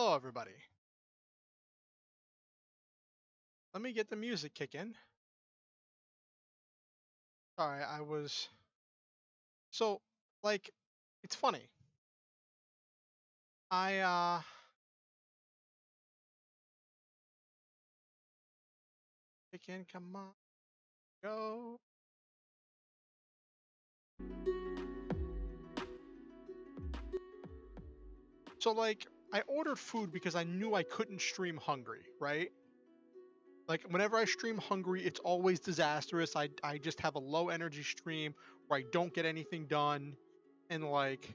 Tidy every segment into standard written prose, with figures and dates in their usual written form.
Hello, everybody. Let me get the music kicking. Sorry, I was. So, like, it's funny. I. Kick in, come on, go. So, like, I ordered food because I knew I couldn't stream hungry, right? Like, whenever I stream hungry, it's always disastrous. I just have a low energy stream where I don't get anything done. And, like,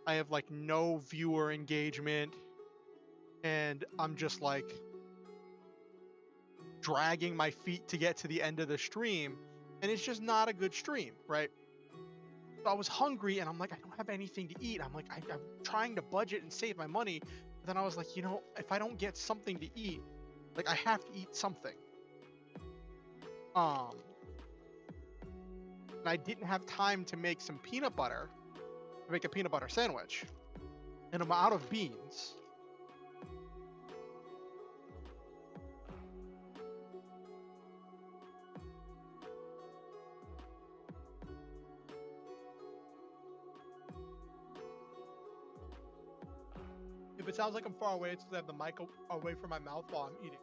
I have, like, no viewer engagement. And I'm just, like, dragging my feet to get to the end of the stream, and it's just not a good stream, right? So I was hungry, and I'm like, I don't have anything to eat. I'm like, I'm trying to budget and save my money, but then I was like, if I don't get something to eat, like I have to eat something. Um, and I didn't have time to make some peanut butter, to make a peanut butter sandwich, and I'm out of beans. If it sounds like I'm far away, it's because I have the mic away from my mouth while I'm eating.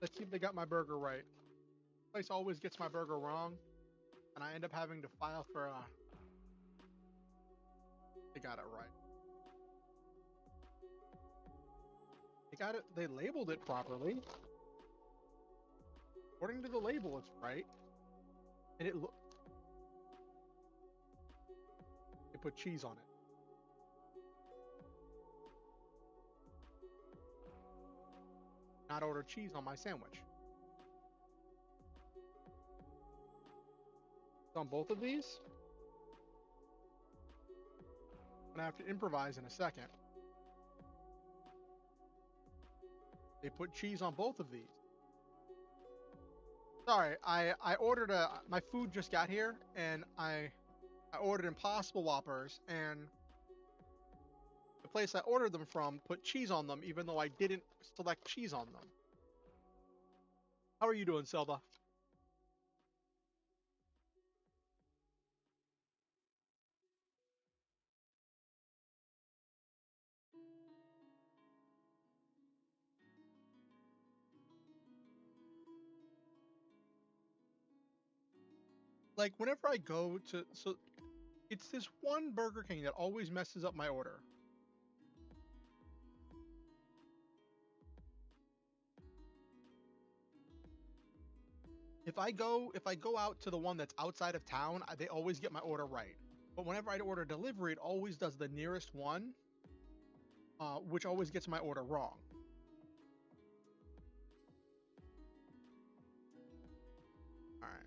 Let's see if they got my burger right. This place always gets my burger wrong, and I end up having to file for they got it right. They got it. They labeled it properly. According to the label, it's right. And they put cheese on it. Not order cheese on my sandwich. It's on both of these. I'm gonna have to improvise in a second. They put cheese on both of these. Sorry, I ordered my food just got here, and I ordered Impossible Whoppers, and the place I ordered them from put cheese on them, even though I didn't select cheese on them. How are you doing, Selva? Like, whenever I go to, so it's this one Burger King that always messes up my order. If I go out to the one that's outside of town, they always get my order right. But whenever I order delivery, it always does the nearest one, which always gets my order wrong. All right.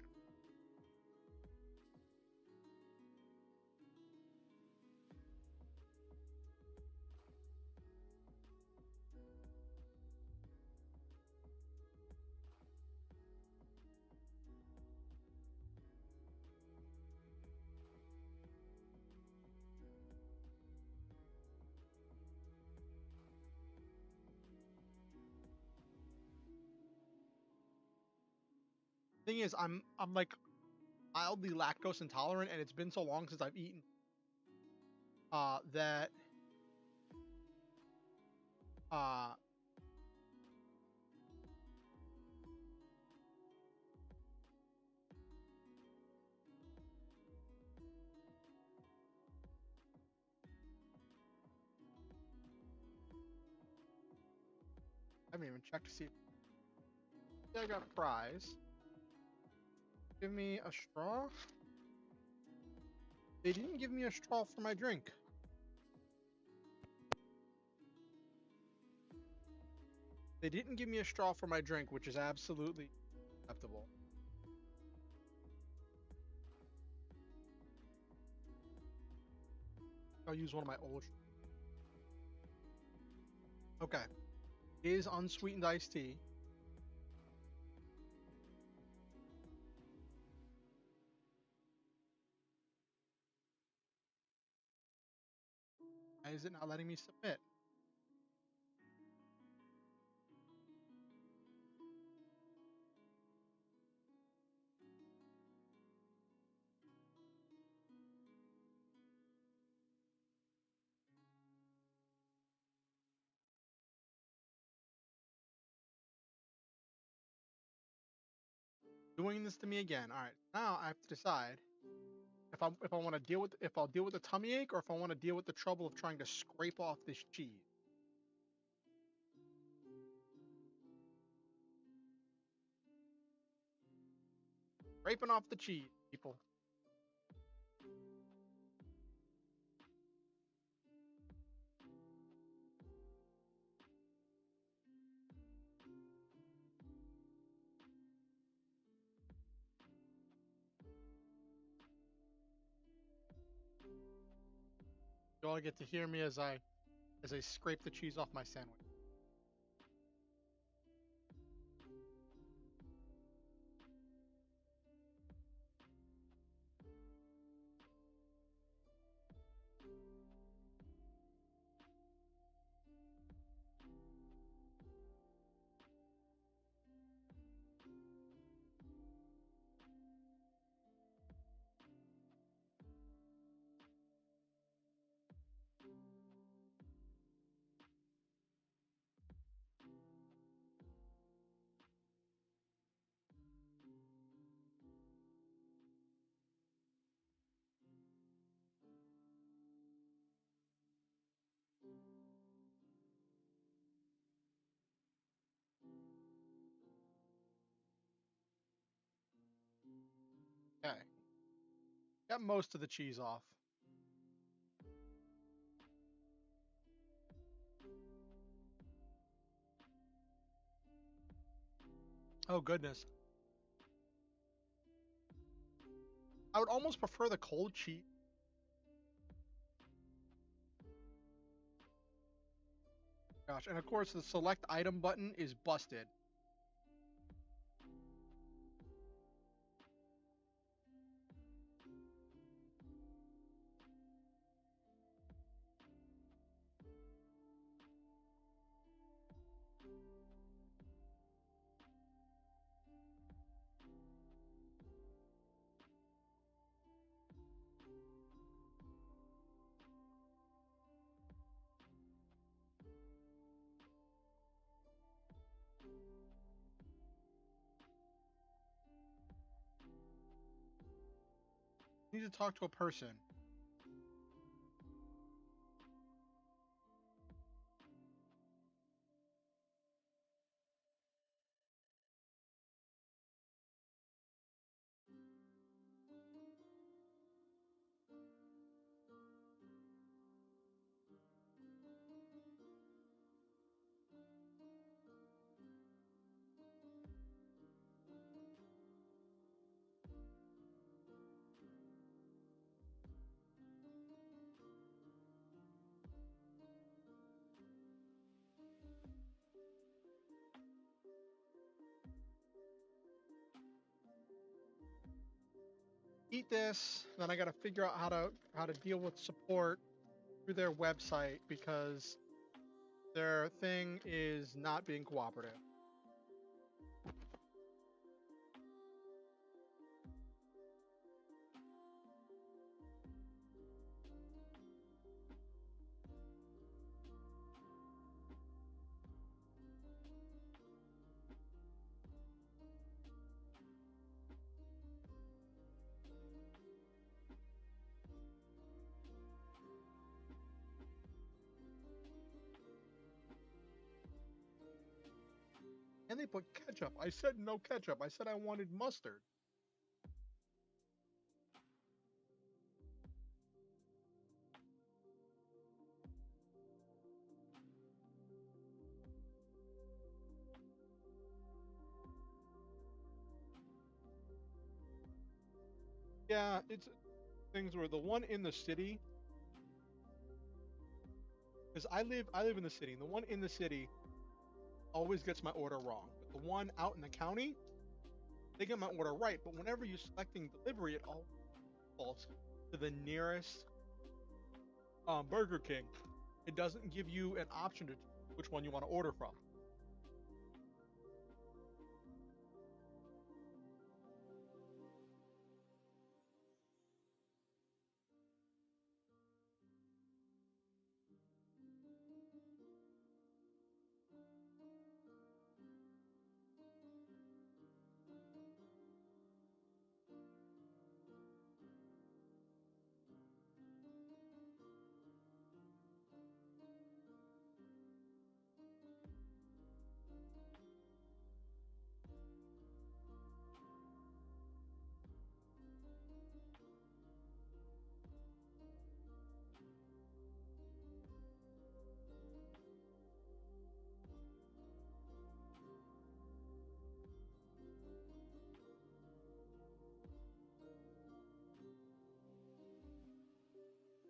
Thing is, I'm like mildly lactose intolerant, and it's been so long since I've eaten that uh I haven't even checked to see. Yeah, I got fries. Give me a straw. They didn't give me a straw for my drink. They didn't give me a straw for my drink, which is absolutely acceptable. I'll use one of my old. Okay. Is unsweetened iced tea. Why is it not letting me submit? Doing this to me again. All right. Now I have to decide if I want to deal with if I'll deal with the tummy ache or if I want to deal with the trouble of trying to scrape off this cheese. Scraping off the cheese, people. You all get to hear me as I scrape the cheese off my sandwich. Okay. Got most of the cheese off. Oh goodness. I would almost prefer the cold cheese. Gosh, and of course the select item button is busted. I need to talk to a person. Eat this, then I got to figure out how to deal with support through their website because their thing is not being cooperative. And they put ketchup. I said no ketchup. I said I wanted mustard. Yeah, it's things where the one in the city because I live in the city. And the one in the city always gets my order wrong, but the one out in the county, they get my order right. But whenever you're selecting delivery, it all defaults to the nearest Burger King. It doesn't give you an option to choose which one you want to order from.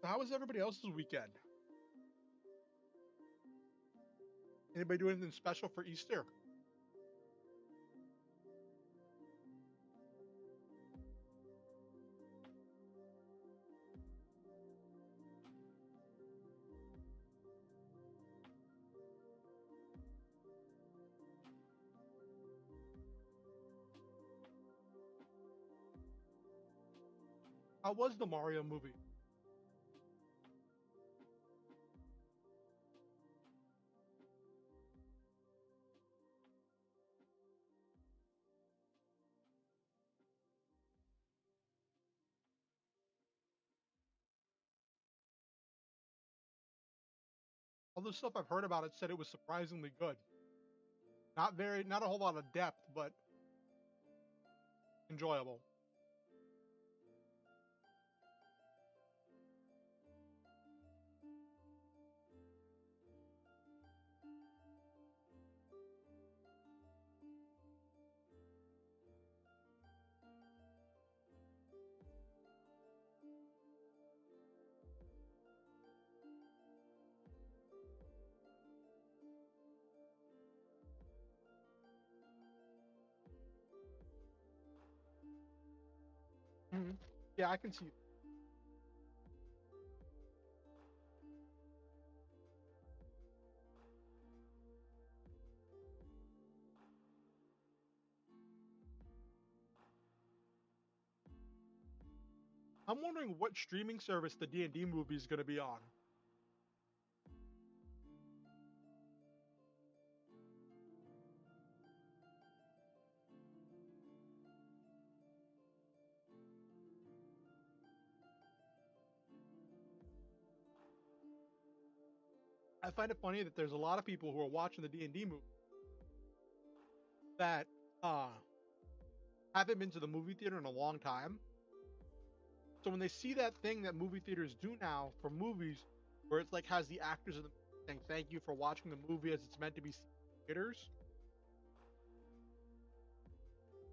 So how was everybody else's weekend? Anybody do anything special for Easter? How was the Mario movie? All the stuff I've heard about it said it was surprisingly good. Not a whole lot of depth, but enjoyable. Mhm. Yeah, I can see. I'm wondering what streaming service the D&D movie is going to be on. I find it funny that there's a lot of people who are watching the D&D movie that uh haven't been to the movie theater in a long time. So when they see that thing that movie theaters do now for movies, where it's like has the actors of the saying thank you for watching the movie as it's meant to be seen in theaters,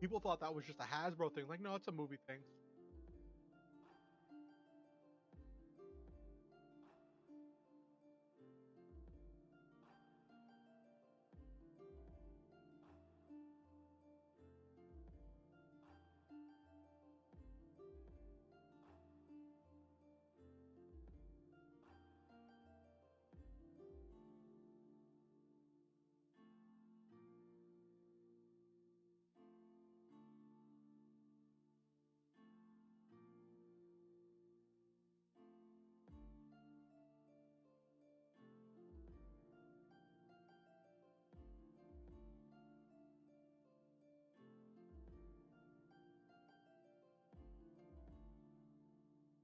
people thought that was just a Hasbro thing. Like, no, it's a movie thing.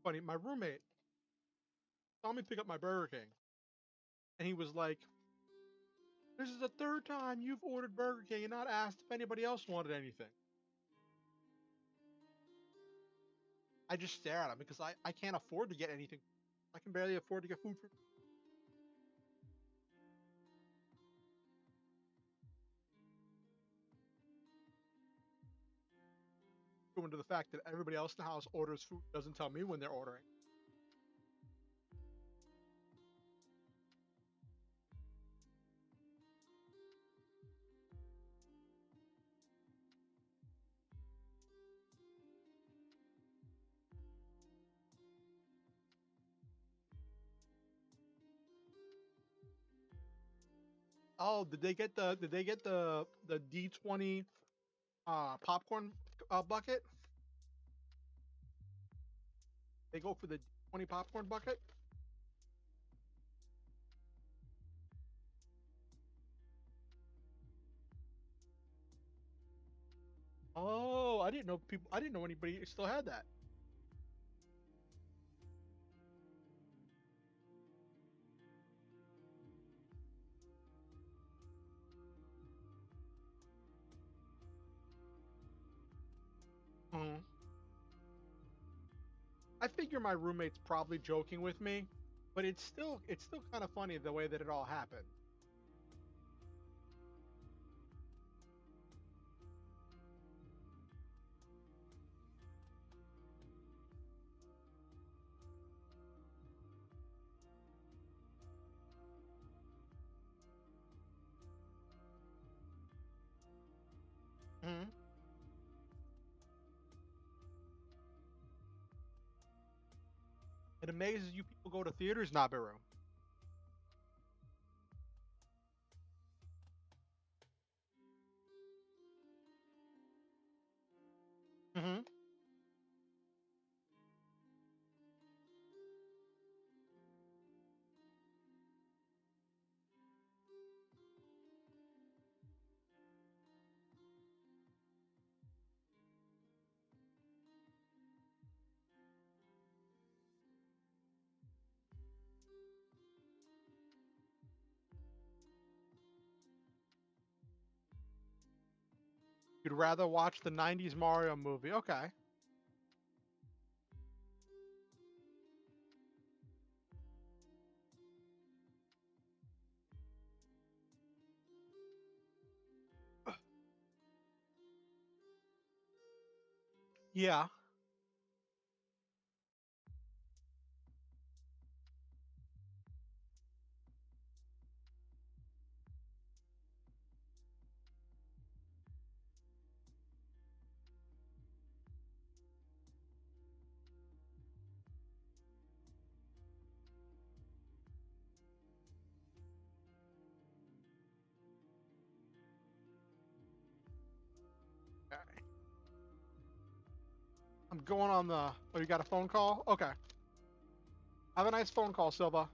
Funny, my roommate saw me pick up my Burger King, and he was like, "This is the third time you've ordered Burger King and not asked if anybody else wanted anything." I just stare at him because I can't afford to get anything. I can barely afford to get food for going to the fact that everybody else in the house orders food, doesn't tell me when they're ordering. Oh, did they get the D20 popcorn bucket? They go for the D20 popcorn bucket? Oh, I didn't know anybody still had that. Mhm. I figure my roommate's probably joking with me, but it's still kind of funny the way that it all happened. Mhm. It amazes you people go to theaters, Nabiru. Mhm. You'd rather watch the '90s Mario movie? Okay. Yeah. Okay. I'm going on the. Oh, you got a phone call? Okay. Have a nice phone call, Silva.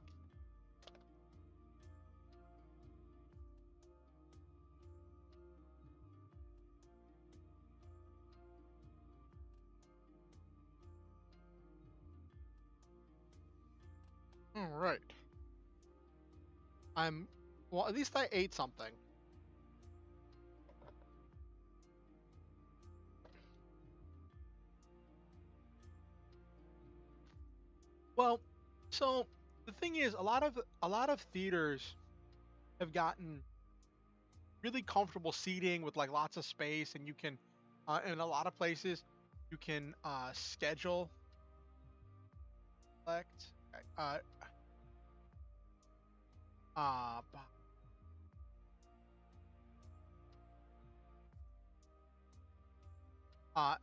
All right. I'm. Well, at least I ate something. Well, so the thing is, a lot of theaters have gotten really comfortable seating with like lots of space, and you can, in a lot of places, you can schedule select. Okay, uh, b-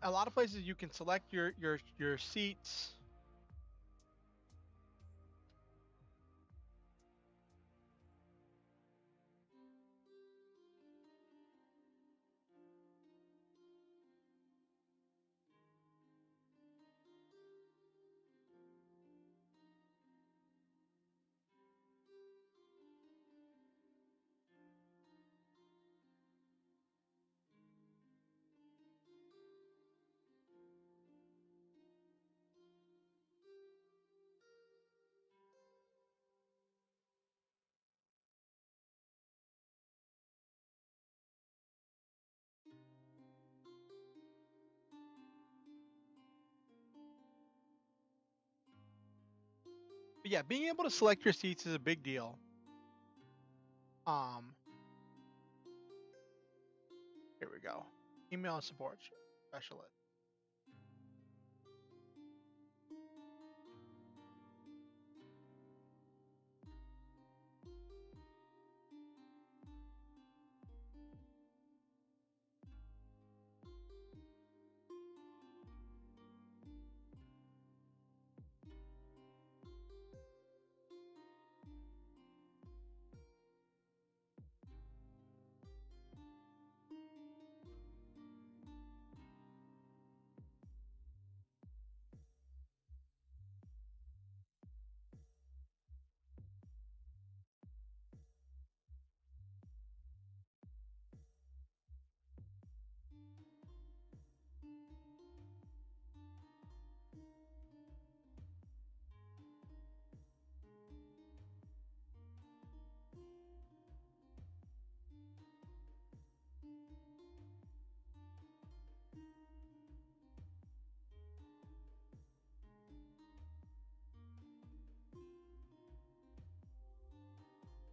a lot of places you can select your seats. But yeah, being able to select your seats is a big deal. Um, Here we go. Email and support specialist.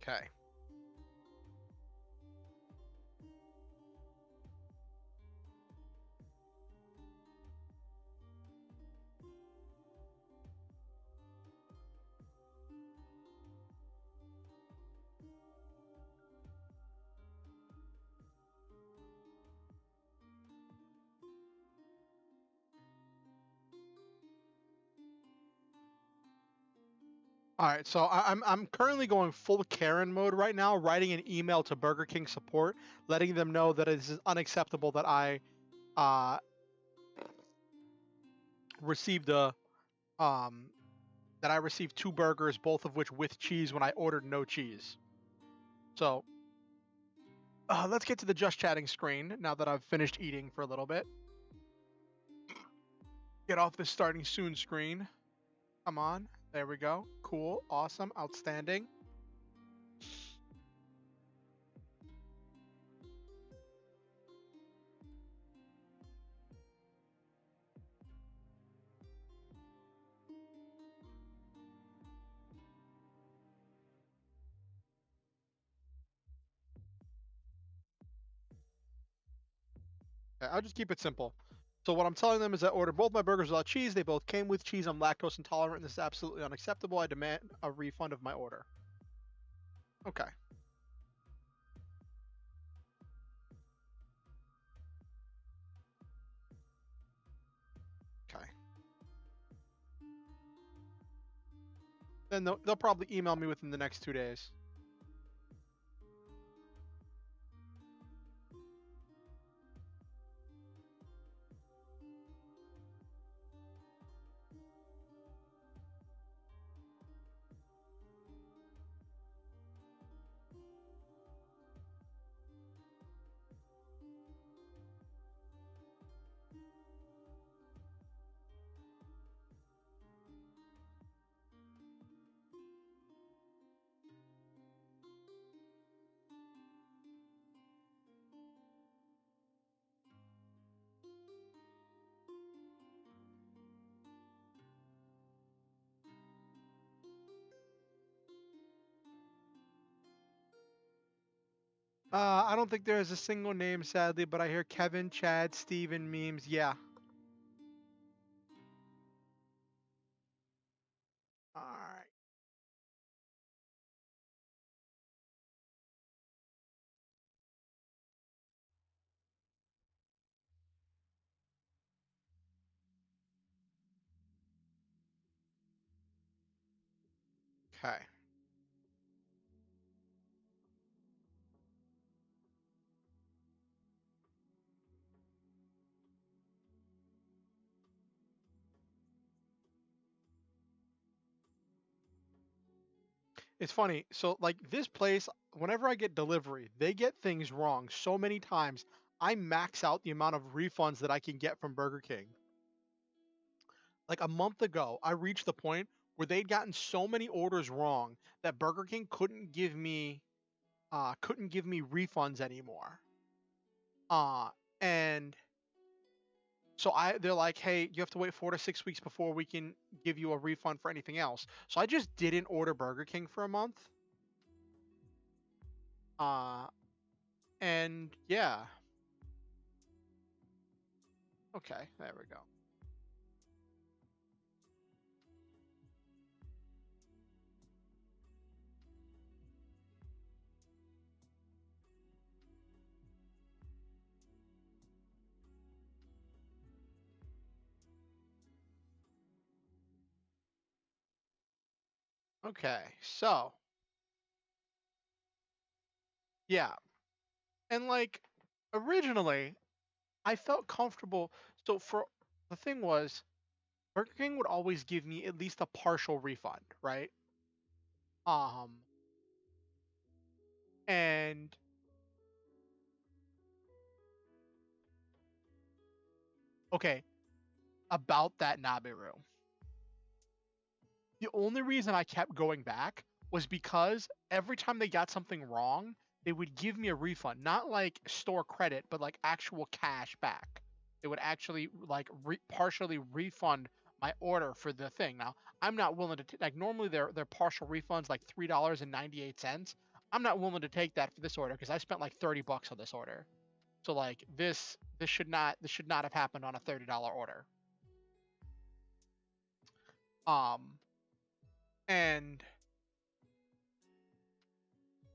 Okay. All right, so I'm currently going full Karen mode right now, writing an email to Burger King support, letting them know that it is unacceptable that I uh received a um that I received 2 burgers, both of which with cheese when I ordered no cheese. So let's get to the just chatting screen now that I've finished eating for a little bit. Get off this starting soon screen. Come on. There we go. Cool. Awesome. Outstanding. Okay, I'll just keep it simple. So what I'm telling them is I ordered both my burgers without cheese. They both came with cheese. I'm lactose intolerant, and this is absolutely unacceptable. I demand a refund of my order. Okay. Okay. Then they'll probably email me within the next 2 days. I don't think there is a single name, sadly, but I hear Kevin, Chad, Steven memes. Yeah. All right. Okay. It's funny. So, like this place, whenever I get delivery, they get things wrong so many times. I max out the amount of refunds that I can get from Burger King. Like a month ago, I reached the point where they'd gotten so many orders wrong that Burger King couldn't give me refunds anymore. Uh and so they're like, "Hey, you have to wait 4 to 6 weeks before we can give you a refund for anything else." So I just didn't order Burger King for a month. Uh and yeah. Okay, there we go. Okay. So, yeah. And like originally, I felt comfortable. So for the thing was Burger King would always give me at least a partial refund, right? Um, and okay, about that Nabiru. The only reason I kept going back was because every time they got something wrong, they would give me a refund, not like store credit, but like actual cash back. They would actually like partially refund my order for the thing. Now, I'm not willing to like normally they're partial refunds like $3.98. I'm not willing to take that for this order because I spent like $30 on this order. So like this should not have happened on a $30 order. And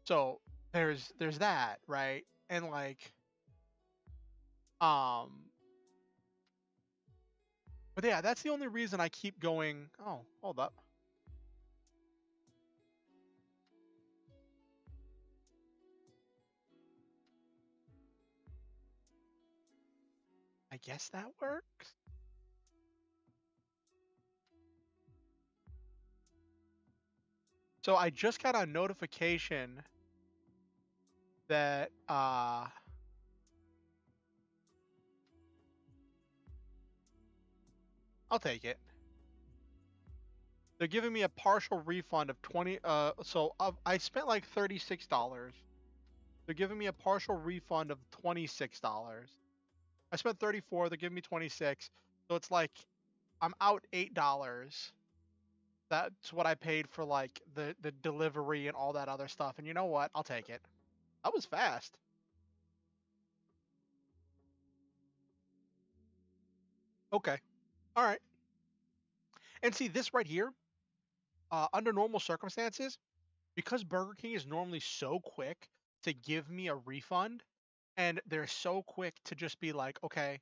so there's that, right? And like um but yeah, that's the only reason I keep going. Oh, hold up. I guess that works. So I just got a notification that I'll take it. They're giving me a partial refund of 20 I spent like $36. They're giving me a partial refund of $26. I spent 34, they're giving me 26. So it's like I'm out $8. That's what I paid for like the delivery and all that other stuff. And you know what? I'll take it. That was fast. Okay. All right. And see this right here, under normal circumstances, because Burger King is normally so quick to give me a refund, and they're so quick to just be like, okay,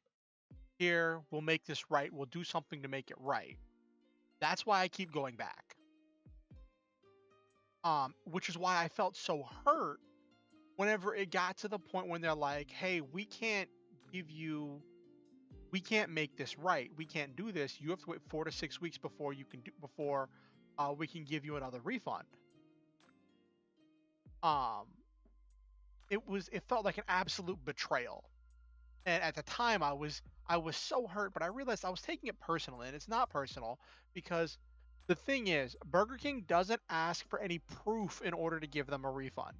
here, we'll make this right. We'll do something to make it right. That's why I keep going back. Which is why I felt so hurt whenever it got to the point when they're like, hey, we can't make this right. We can't do this. You have to wait 4 to 6 weeks before we can give you another refund. Um, it felt like an absolute betrayal. And at the time I was so hurt, but I realized I was taking it personally, and it's not personal because the thing is, Burger King doesn't ask for any proof in order to give them a refund.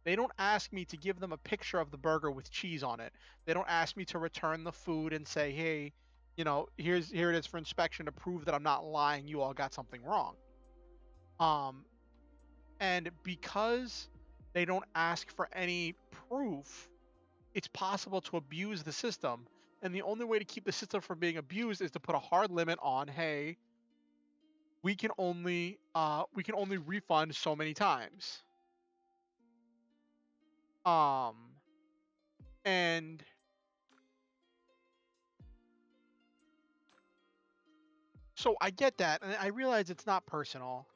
They don't ask me to give them a picture of the burger with cheese on it. They don't ask me to return the food and say, "Hey, here it is for inspection to prove that I'm not lying. You all got something wrong." Um, and because they don't ask for any proof, it's possible to abuse the system. And the only way to keep the system from being abused is to put a hard limit on, hey, we can only refund so many times. Um and so I get that, and I realize it's not personal.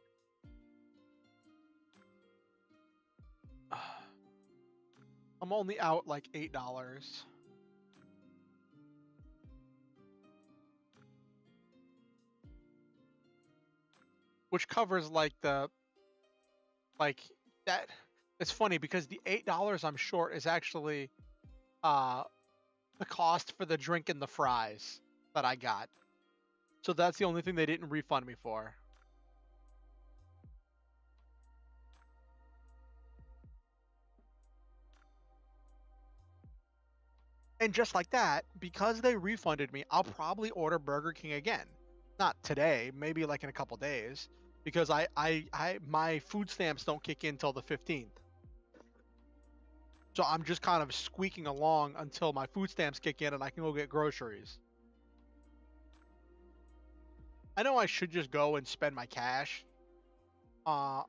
I'm only out like $8. Which covers like like that. It's funny because the $8 I'm short is actually uh the cost for the drink and the fries that I got. So that's the only thing they didn't refund me for. And just like that, because they refunded me, I'll probably order Burger King again. Not today, maybe like in a couple days, because my food stamps don't kick in till the 15th. So I'm just kind of squeaking along until my food stamps kick in and I can go get groceries. I know I should just go and spend my cash uh,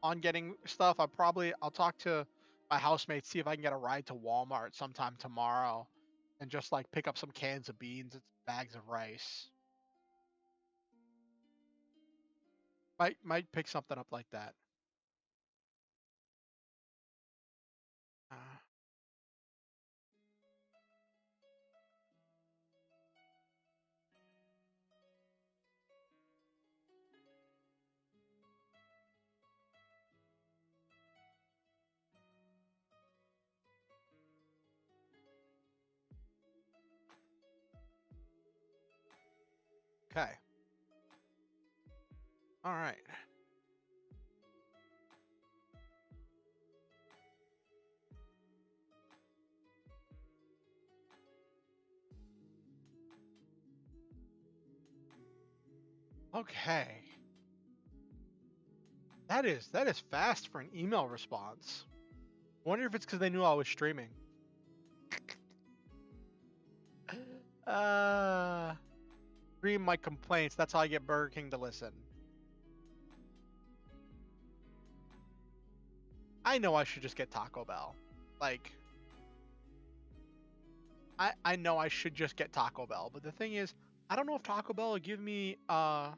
on getting stuff. I'll talk to my housemates, see if I can get a ride to Walmart sometime tomorrow and just like pick up some cans of beans and bags of rice. Might pick something up like that. Uh, okay. All right. Okay. That is fast for an email response. I wonder if it's because they knew I was streaming. uh, Stream my complaints. That's how I get Burger King to listen. I know I should just get Taco Bell. Like, I know I should just get Taco Bell, but the thing is, I don't know if Taco Bell will give me a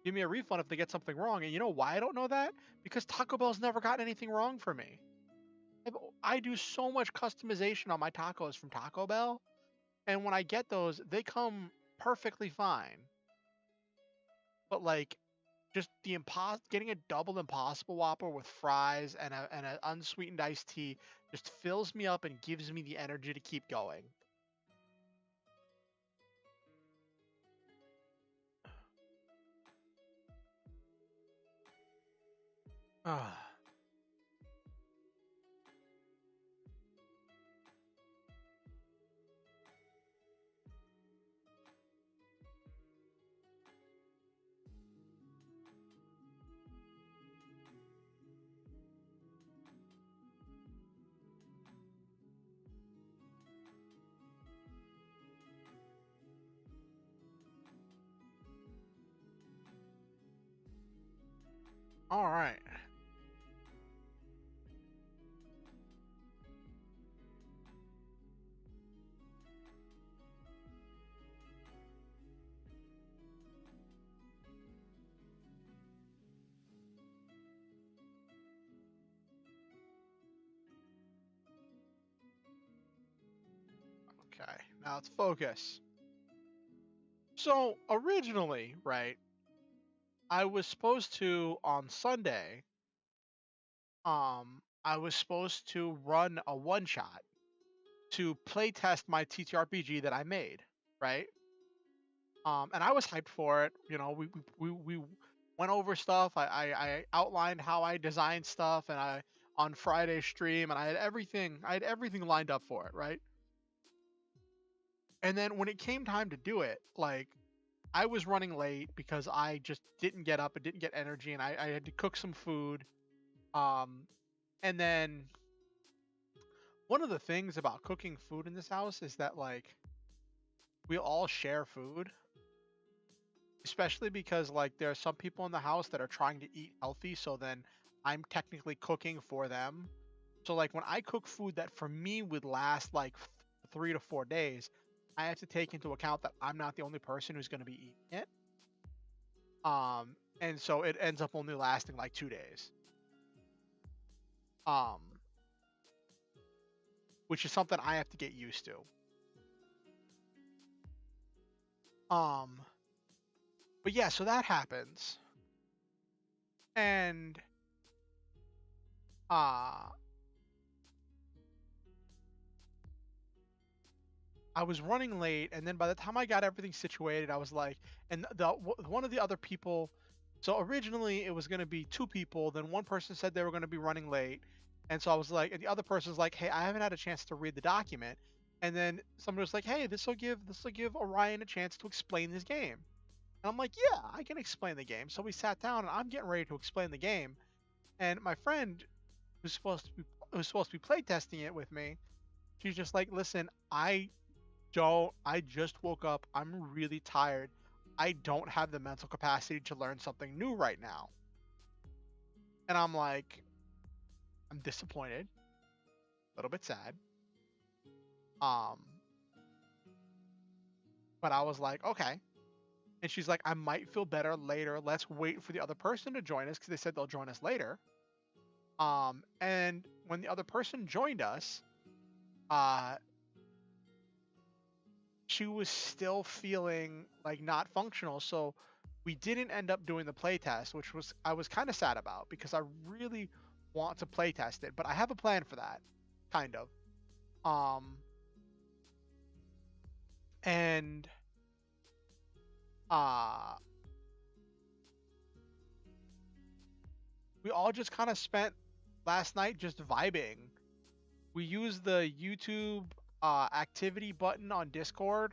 refund if they get something wrong. And you know why I don't know that? Because Taco Bell's never gotten anything wrong for me. I do so much customization on my tacos from Taco Bell, and when I get those, they come perfectly fine. But like, just getting a double Impossible Whopper with fries and an unsweetened iced tea just fills me up and gives me the energy to keep going. Ah. All right. Okay, now let's focus. So originally, right, I was supposed to on Sunday, I was supposed to run a one shot to play test my TTRPG that I made, right? And I was hyped for it. You know, we went over stuff. I outlined how I designed stuff, and I on Friday stream, and I had everything lined up for it, right? And then when it came time to do it, like I was running late because I just didn't get up and didn't get energy, and I had to cook some food. Um, and then one of the things about cooking food in this house is that like we all share food, especially because like there are some people in the house that are trying to eat healthy, so then I'm technically cooking for them. So like when I cook food that for me would last like 3 to 4 days, I have to take into account that I'm not the only person who's going to be eating it. And so it ends up only lasting like 2 days. Um, which is something I have to get used to. Um, but yeah, so that happens. And uh I was running late, and then by the time I got everything situated, I was like, and one of the other people. So originally it was going to be two people. Then one person said they were going to be running late, and so I was like, and the other person's like, hey, I haven't had a chance to read the document. And then somebody was like, hey, this will give Orion a chance to explain this game. And I'm like, yeah, I can explain the game. So we sat down, and I'm getting ready to explain the game, and my friend who's supposed to be playtesting it with me, she's just like, listen, I just woke up. I'm really tired. I don't have the mental capacity to learn something new right now. And I'm like, I'm disappointed, a little bit sad. Um, but I was like, okay. And she's like, I might feel better later. Let's wait for the other person to join us because they said they'll join us later. And when the other person joined us, uh, she was still feeling like not functional. So we didn't end up doing the playtest, which was I was kind of sad about because I really want to playtest it, but I have a plan for that, kind of. Um, and uh, we all just kind of spent last night just vibing. We used the YouTube activity button on Discord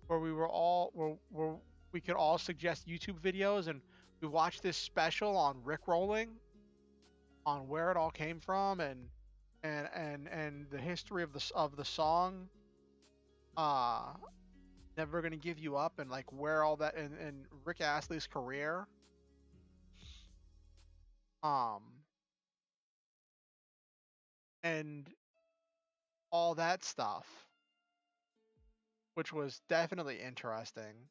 where we were all were we could all suggest YouTube videos, and we watch this special on Rickrolling, on where it all came from, and the history of the song. Uh, Never Gonna Give You Up, and like where all that, and Rick Astley's career. Um, and all that stuff, which was definitely interesting.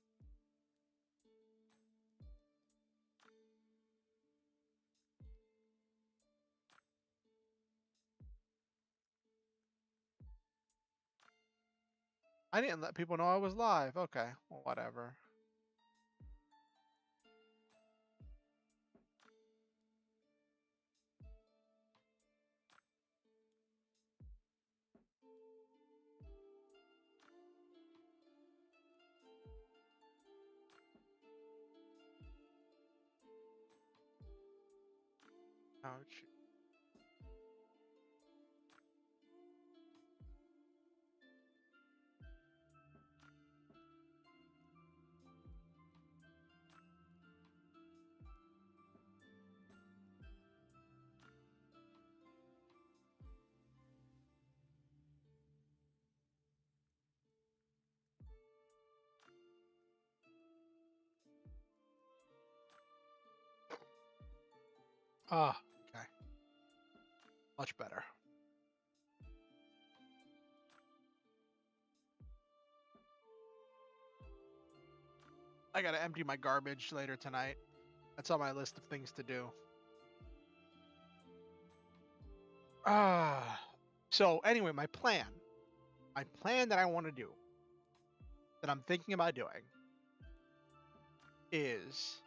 I didn't let people know I was live. Okay, well, whatever. Ouch. Ah, okay. Much better. I gotta empty my garbage later tonight. That's on my list of things to do. Ah. So anyway, my plan that I want to do, that I'm thinking about doing, is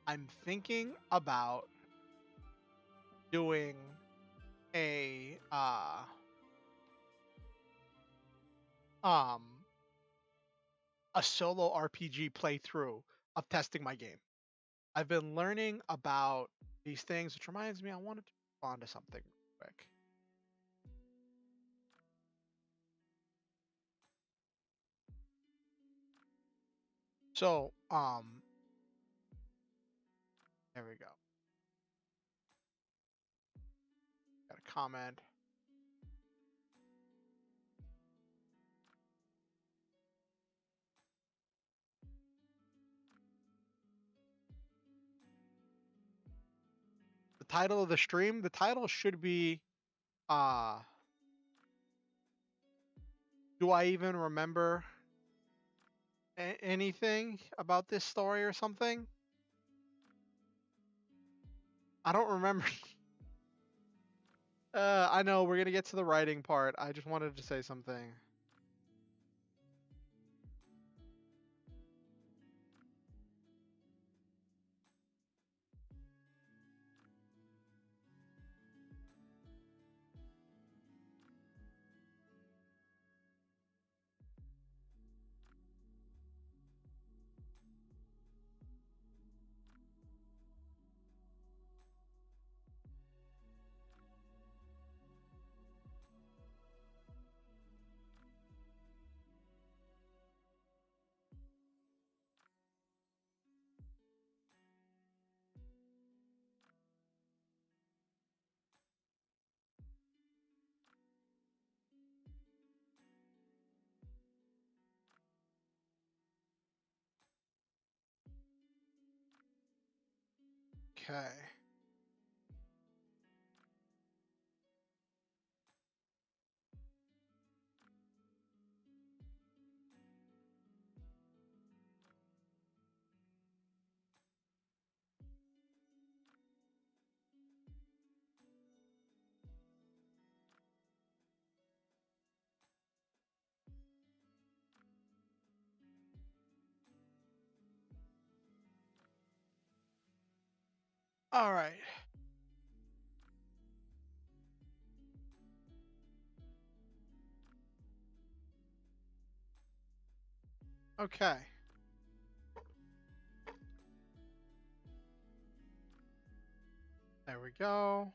I'm thinking about doing a um a solo RPG playthrough of testing my game. I've been learning about these things, which reminds me I wanted to respond to something quick. So, there we go. Got a comment. The title of the stream, the title should be uh do I even remember anything about this story or something? I don't remember. I know we're gonna get to the writing part. I just wanted to say something. Okay. All right. Okay. There we go.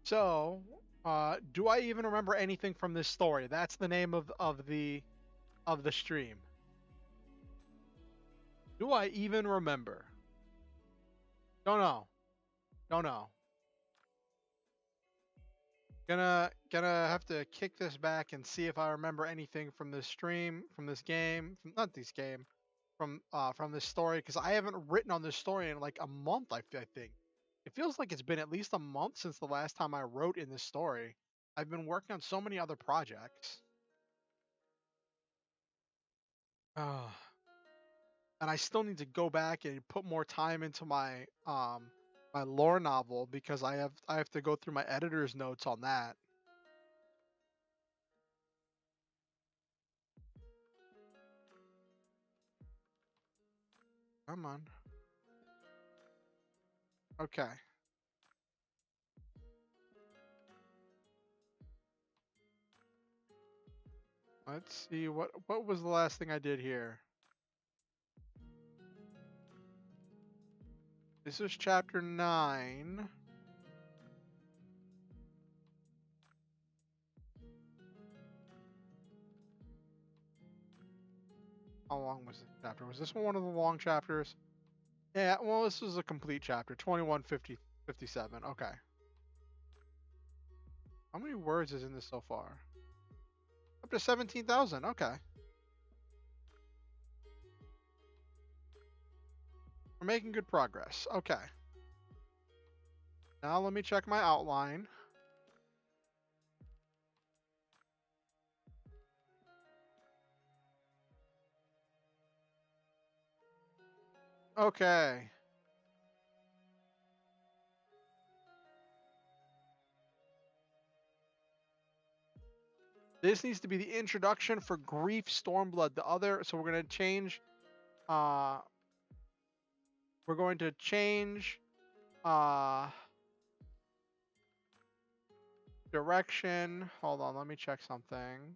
So, Do I even remember anything from this story? That's the name of the stream. Do I even remember? Don't know. Don't know. Gonna have to kick this back and see if I remember anything from this stream, from this game, from not this game, from this story, because I haven't written on this story in like a month. I think it feels like it's been at least a month since the last time I wrote in this story. I've been working on so many other projects. Uh, and I still need to go back and put more time into my lore novel because I have to go through my editor's notes on that. Come on. Okay. Let's see what was the last thing I did here. This is chapter 9. How long was this chapter? Was this one of the long chapters? Yeah, well, this is a complete chapter. 21:57. Okay. How many words is in this so far? Up to 17,000. Okay. We're making good progress. Okay. Now let me check my outline. Okay. This needs to be the introduction for Grief Stormblood. The other, so we're going to change, uh, direction. Hold on, let me check something.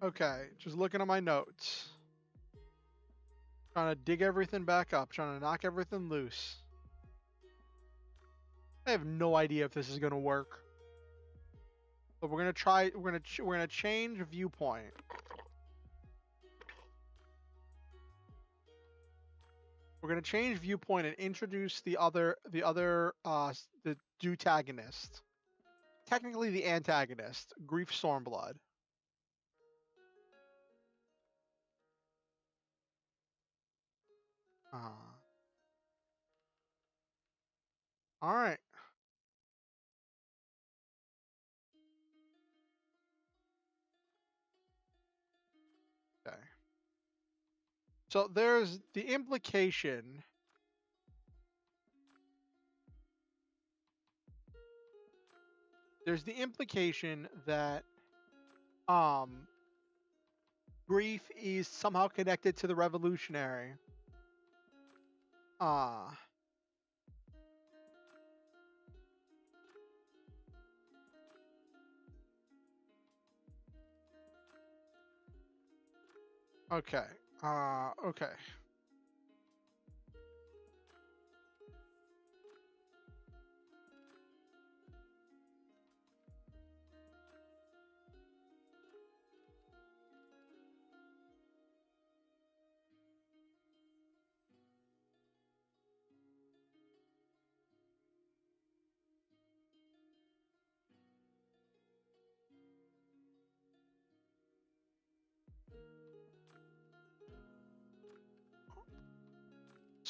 Okay, just looking at my notes. Trying to dig everything back up, trying to knock everything loose. I have no idea if this is gonna work. But we're gonna try. We're gonna change viewpoint. We're gonna change viewpoint and introduce the dutagonist. Technically the antagonist, Grief Stormblood. All right. Okay. So there's the implication. There's the implication that Grief is somehow connected to the revolutionary. Okay. Okay.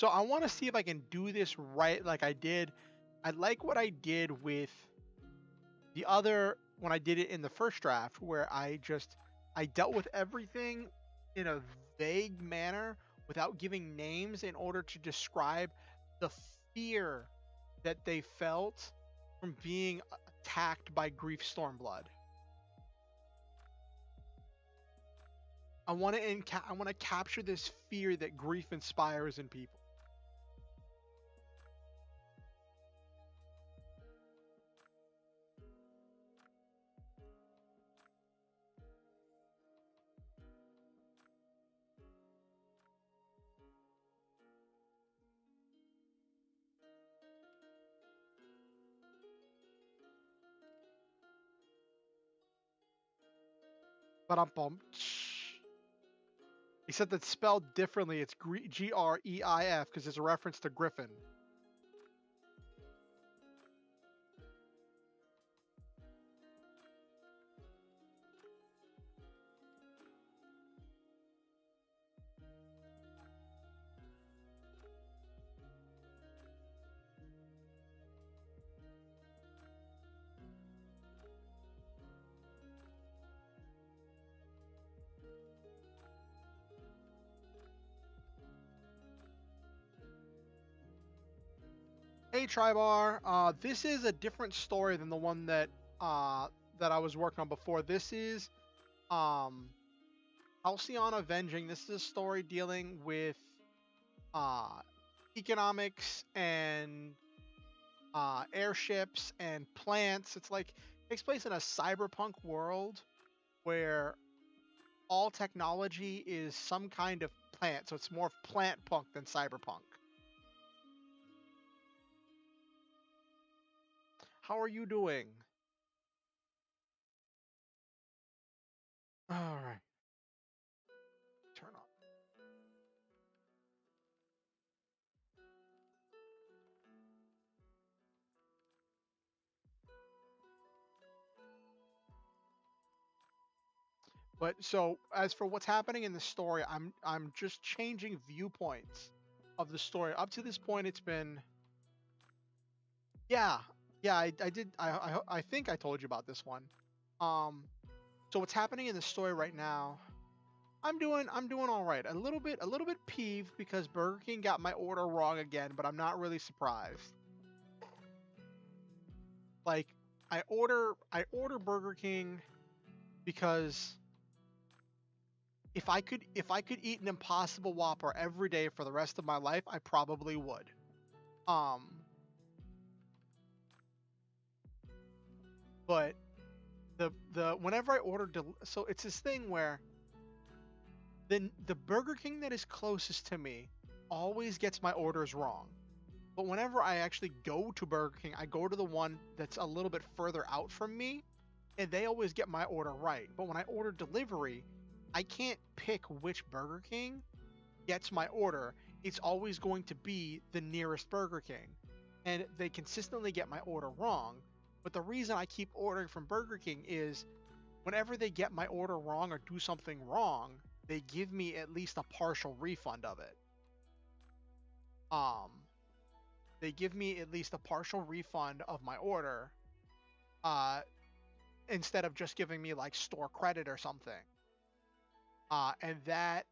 So I want to see if I can do this right like I did. I like what I did with the other when I did it in the first draft where I dealt with everything in a vague manner without giving names in order to describe the fear that they felt from being attacked by Grief Stormblood. I want to capture this fear that grief inspires in people. Ba-dum-bum. He said that spelled differently. It's Greif because it's a reference to Griffin. Hey Tribar, this is a different story than the one that I was working on before. This is um Halcyon Avenging. This is a story dealing with uh economics and airships and plants. It's like takes place in a cyberpunk world where all technology is some kind of plant, so it's more plant punk than cyberpunk. How are you doing? All right, turn on. But so as for what's happening in the story, I'm just changing viewpoints of the story. Up to this point, it's been yeah, yeah. I did. I think I told you about this one. Um, so what's happening in the story right now? I'm doing all right. A little bit peeved because Burger King got my order wrong again, but I'm not really surprised. Like I order Burger King because if I could eat an Impossible Whopper every day for the rest of my life, I probably would. Um, but the whenever I order so it's this thing where the Burger King that is closest to me always gets my orders wrong. But whenever I actually go to Burger King, I go to the one that's a little bit further out from me, and they always get my order right. But when I order delivery, I can't pick which Burger King gets my order. It's always going to be the nearest Burger King. And they consistently get my order wrong. But the reason I keep ordering from Burger King is whenever they get my order wrong or do something wrong, they give me at least a partial refund of it. Um, they give me at least a partial refund of my order, uh, instead of just giving me like store credit or something. And that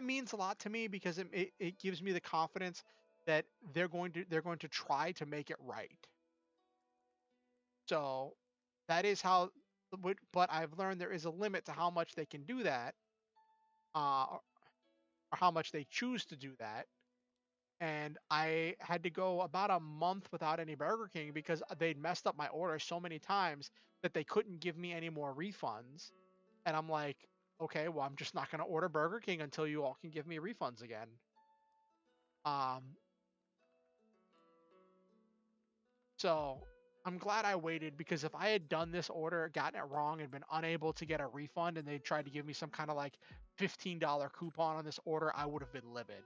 means a lot to me because it gives me the confidence that they're going to try to make it right. So that is how. But I've learned there is a limit to how much they can do that, or how much they choose to do that. And I had to go about a month without any Burger King because they'd messed up my order so many times that they couldn't give me any more refunds. And I'm like, okay, well, I'm just not going to order Burger King until you all can give me refunds again. Um, so I'm glad I waited because if I had done this order, gotten it wrong, and been unable to get a refund, and they tried to give me some kind of like $15 coupon on this order, I would have been livid.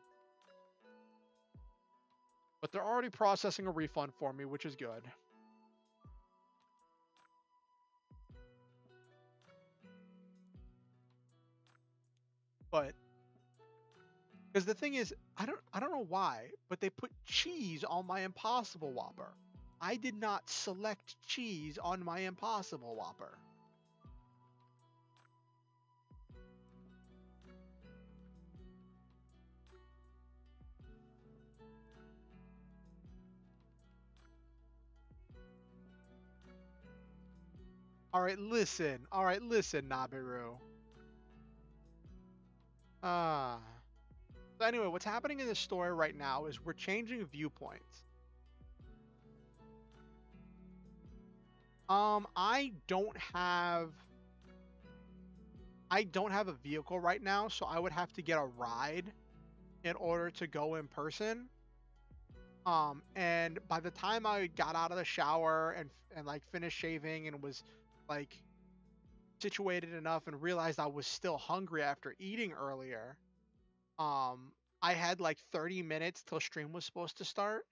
But they're already processing a refund for me, which is good. But because the thing is, I don't know why, but they put cheese on my Impossible Whopper. I did not select cheese on my Impossible Whopper. All right, listen. All right, listen, Nabiru. Ah. So anyway, what's happening in the story right now is we're changing viewpoints. I don't have a vehicle right now, so I would have to get a ride in order to go in person. And by the time I got out of the shower and like finished shaving and was like situated enough and realized I was still hungry after eating earlier, um, I had like 30 minutes till stream was supposed to start.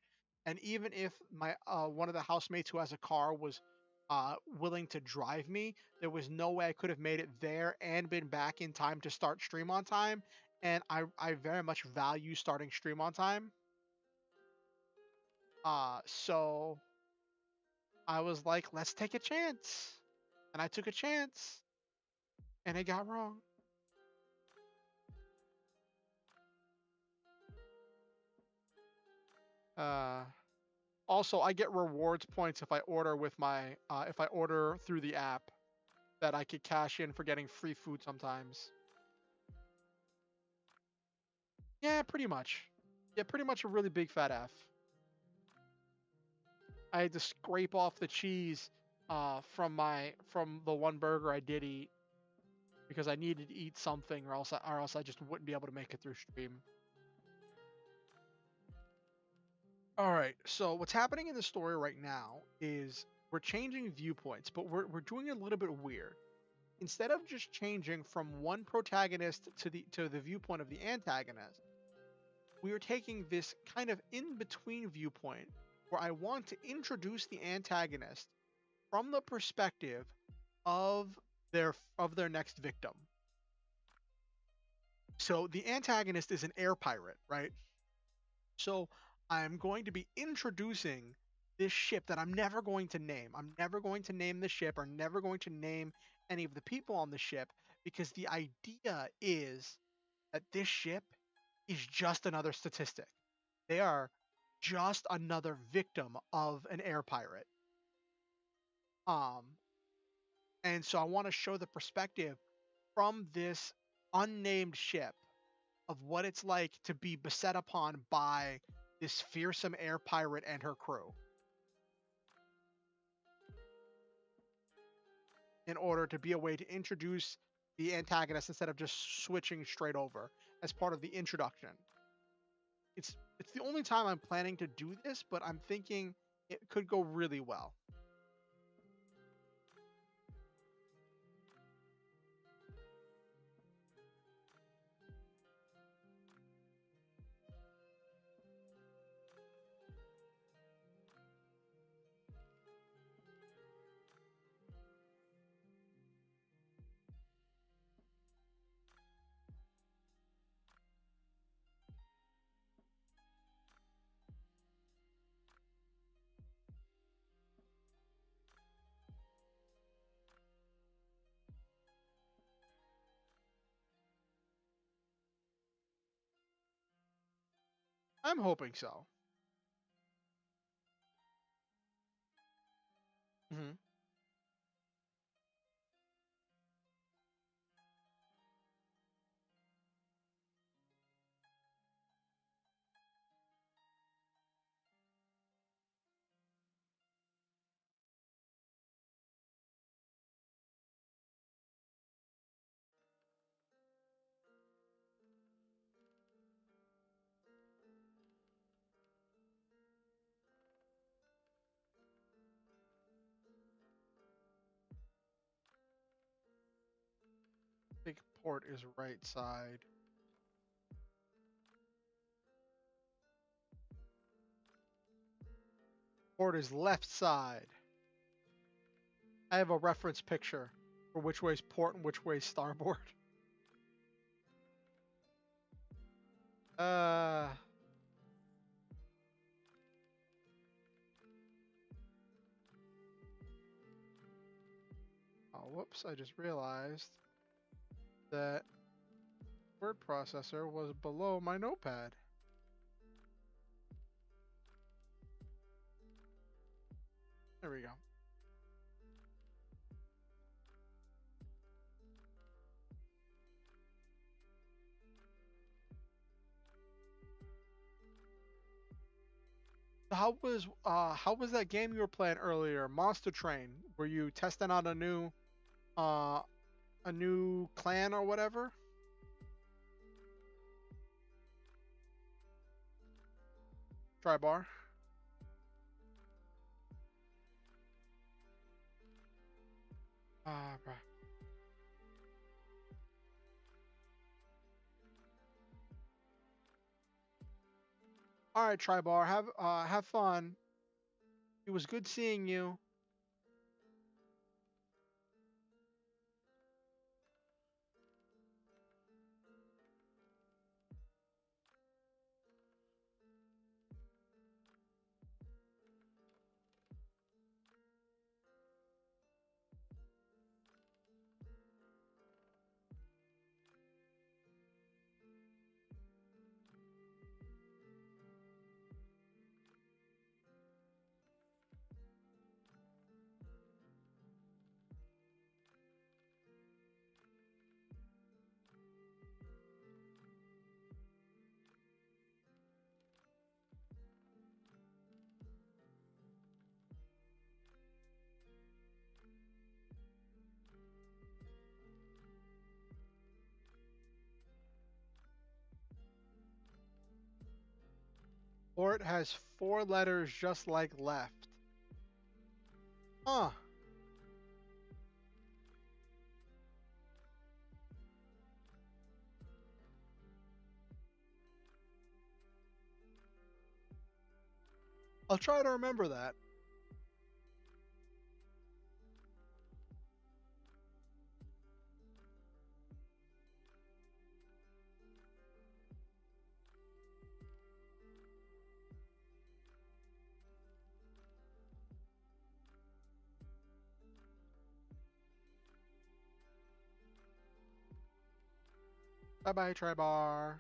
And even if my one of the housemates who has a car was willing to drive me, there was no way I could have made it there and been back in time to start stream on time. And I very much value starting stream on time. So I was like, let's take a chance. And I took a chance and it got wrong. Uh, Also, I get rewards points if I order with my if I order through the app that I could cash in for getting free food sometimes. Yeah, pretty much. Yeah, pretty much a really big fat F. I had to scrape off the cheese from the one burger I did eat because I needed to eat something or else I just wouldn't be able to make it through stream. All right, so what's happening in the story right now is we're changing viewpoints, but we're doing it a little bit weird. Instead of just changing from one protagonist to the viewpoint of the antagonist, we are taking this kind of in between viewpoint where I want to introduce the antagonist from the perspective of their next victim. So the antagonist is an air pirate, right? So I'm going to be introducing this ship that I'm never going to name. I'm never going to name the ship or never going to name any of the people on the ship because the idea is that this ship is just another statistic. They are just another victim of an air pirate. Um, and so I want to show the perspective from this unnamed ship of what it's like to be beset upon by this fearsome air pirate and her crew in order to be a way to introduce the antagonist instead of just switching straight over as part of the introduction. It's the only time I'm planning to do this, but I'm thinking it could go really well. I'm hoping so. Hmm. I think port is right side. Port is left side. I have a reference picture for which way's port and which way's starboard. Uh, oh, whoops, I just realized that word processor was below my notepad. There we go. How was that game you were playing earlier, Monster Train? Were you testing out uh a new clan or whatever? Try bar. Ah, bruh. All right, Tribar, have fun. It was good seeing you. Port has 4 letters just like left. Huh. I'll try to remember that. Bye bye, Tribar.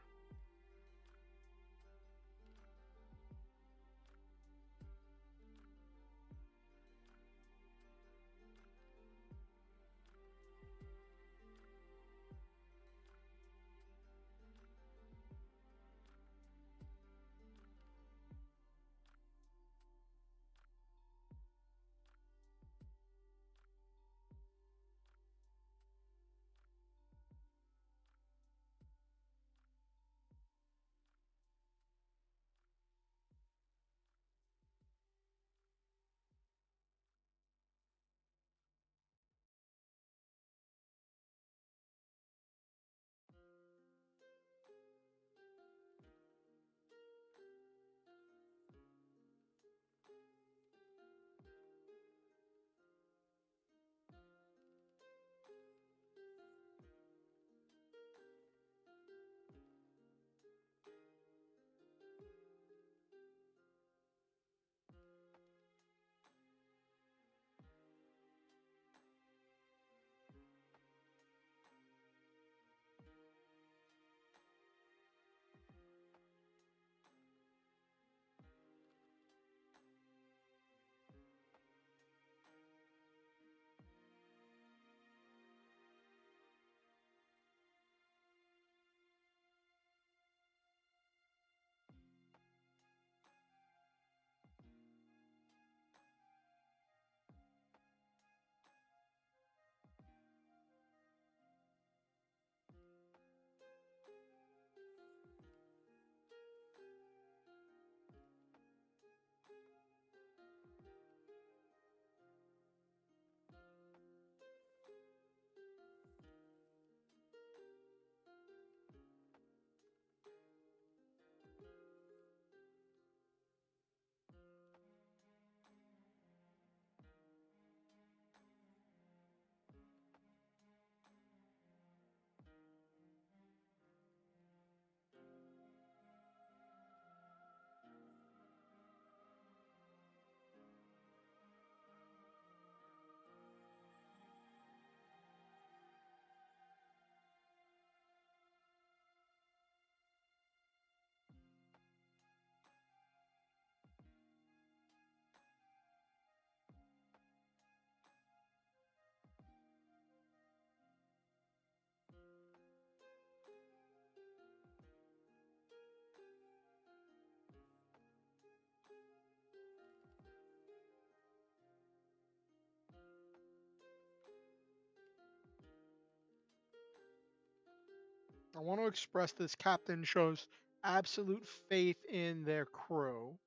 I want to express this captain shows absolute faith in their crew.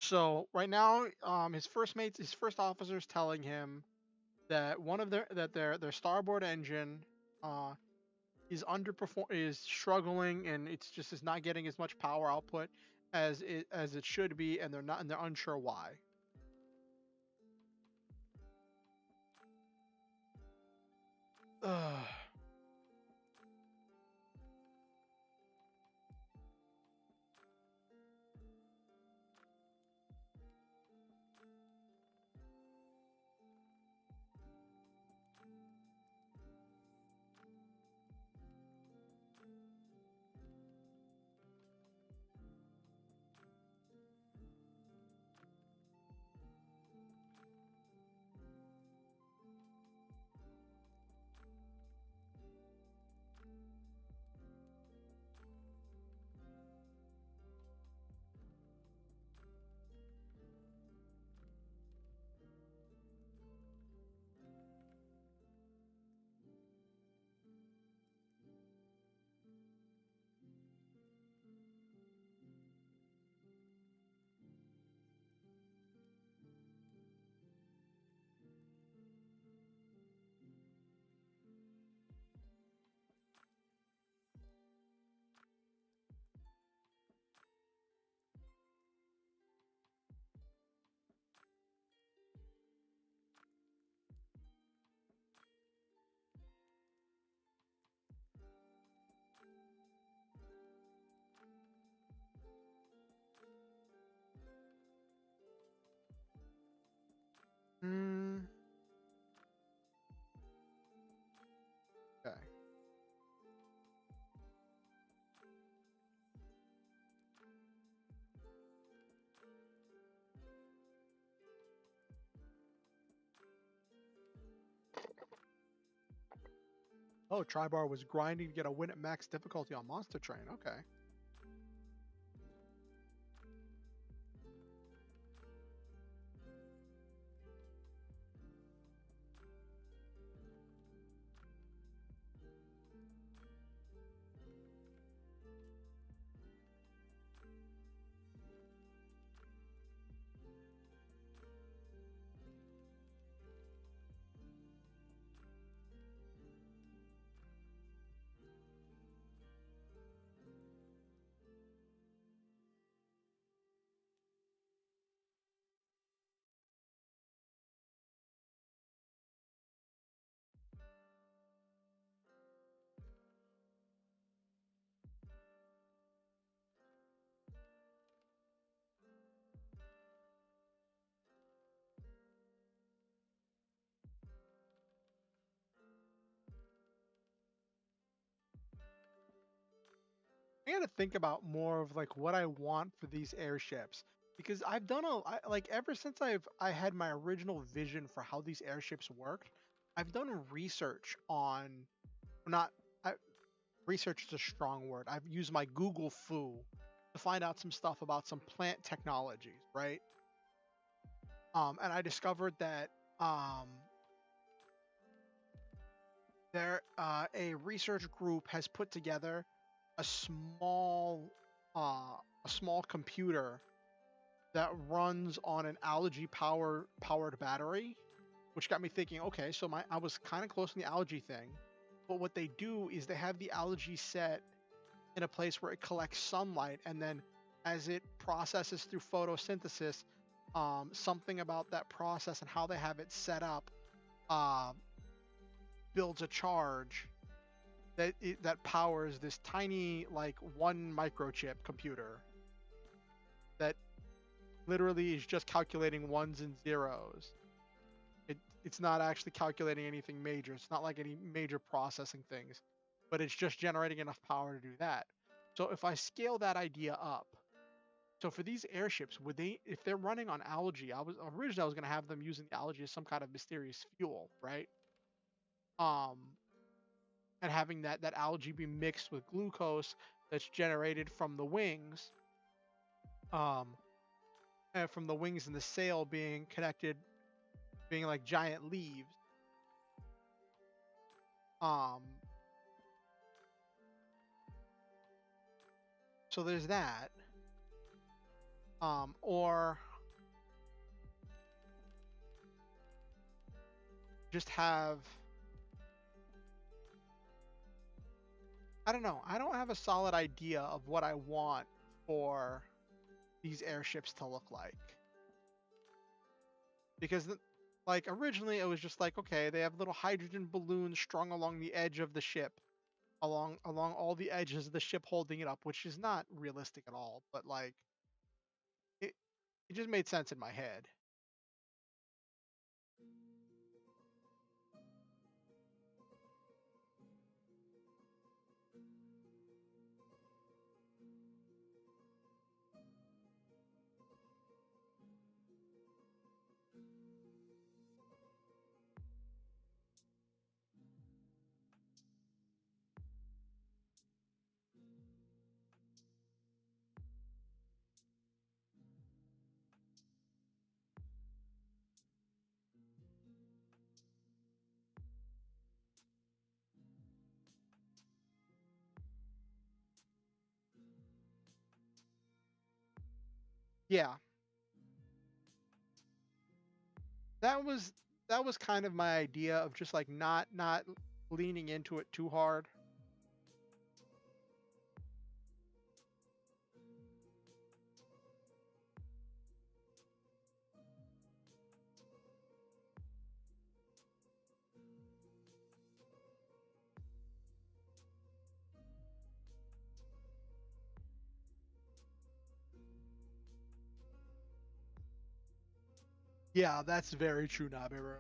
So right now, his first officer's telling him that one of their that their starboard engine uh, is struggling, and it's not getting as much power output as it should be, and they're unsure why. Ugh. Mm, okay. Oh, Tribar was grinding to get a win at max difficulty on Monster Train. Okay. I gotta think about more of like what I want for these airships, because like ever since I had my original vision for how these airships worked, I've done research on not I, research is a strong word. I've used my Google foo to find out some stuff about some plant technologies, right? And I discovered that um, a research group has put together a a small computer that runs on an algae powered battery, which got me thinking, okay, so I was kind of close on the algae thing, but what they do is they have the algae set in a place where it collects sunlight, and then as it processes through photosynthesis, something about that process and how they have it set up uh, builds a charge that powers this tiny like one microchip computer that literally is just calculating ones and zeros. It's not actually calculating anything major. It's not like any major processing things, but it's just generating enough power to do that. So if I scale that idea up, so for these airships, would they, if they're running on algae, I was going to have them using the algae as some kind of mysterious fuel, right? Um, and having that algae be mixed with glucose that's generated from the wings, um, and from the wings and the sail being connected, being like giant leaves. Um, so there's that. Or just have I don't know. I don't have a solid idea of what I want for these airships to look like. Because like originally it was just like, okay, they have little hydrogen balloons strung along the edge of the ship, along all the edges of the ship holding it up, which is not realistic at all, but like it it just made sense in my head. Yeah, that was that was kind of my idea of just like not leaning into it too hard. Yeah, that's very true, Nabiru.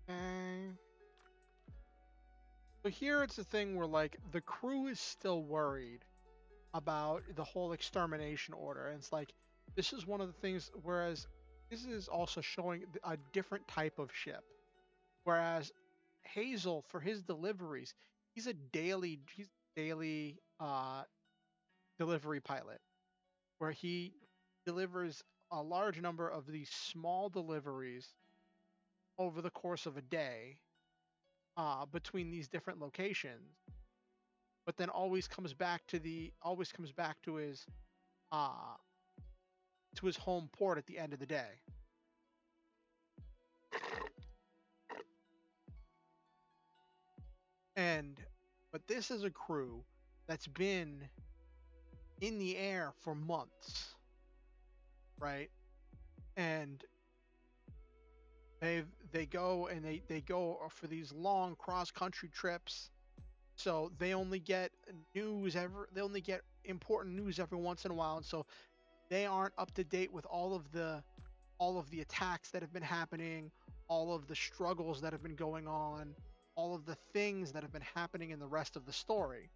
Okay. So here it's a thing where like the crew is still worried about the whole extermination order, and it's like this is one of the things. Whereas this is also showing a different type of ship. Whereas Hazel for his deliveries, he's a daily delivery pilot where he delivers a large number of these small deliveries over the course of a day, between these different locations, but then always comes back to uh his home port at the end of the day. And but this is a crew that's been in the air for months, right? And they go and they go for these long cross country trips. So they only get important news every once in a while, and so they aren't up to date with all of the attacks that have been happening, all of the struggles that have been going on, all of the things that have been happening in the rest of the story.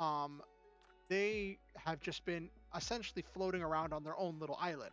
Um, they have just been essentially floating around on their own little island.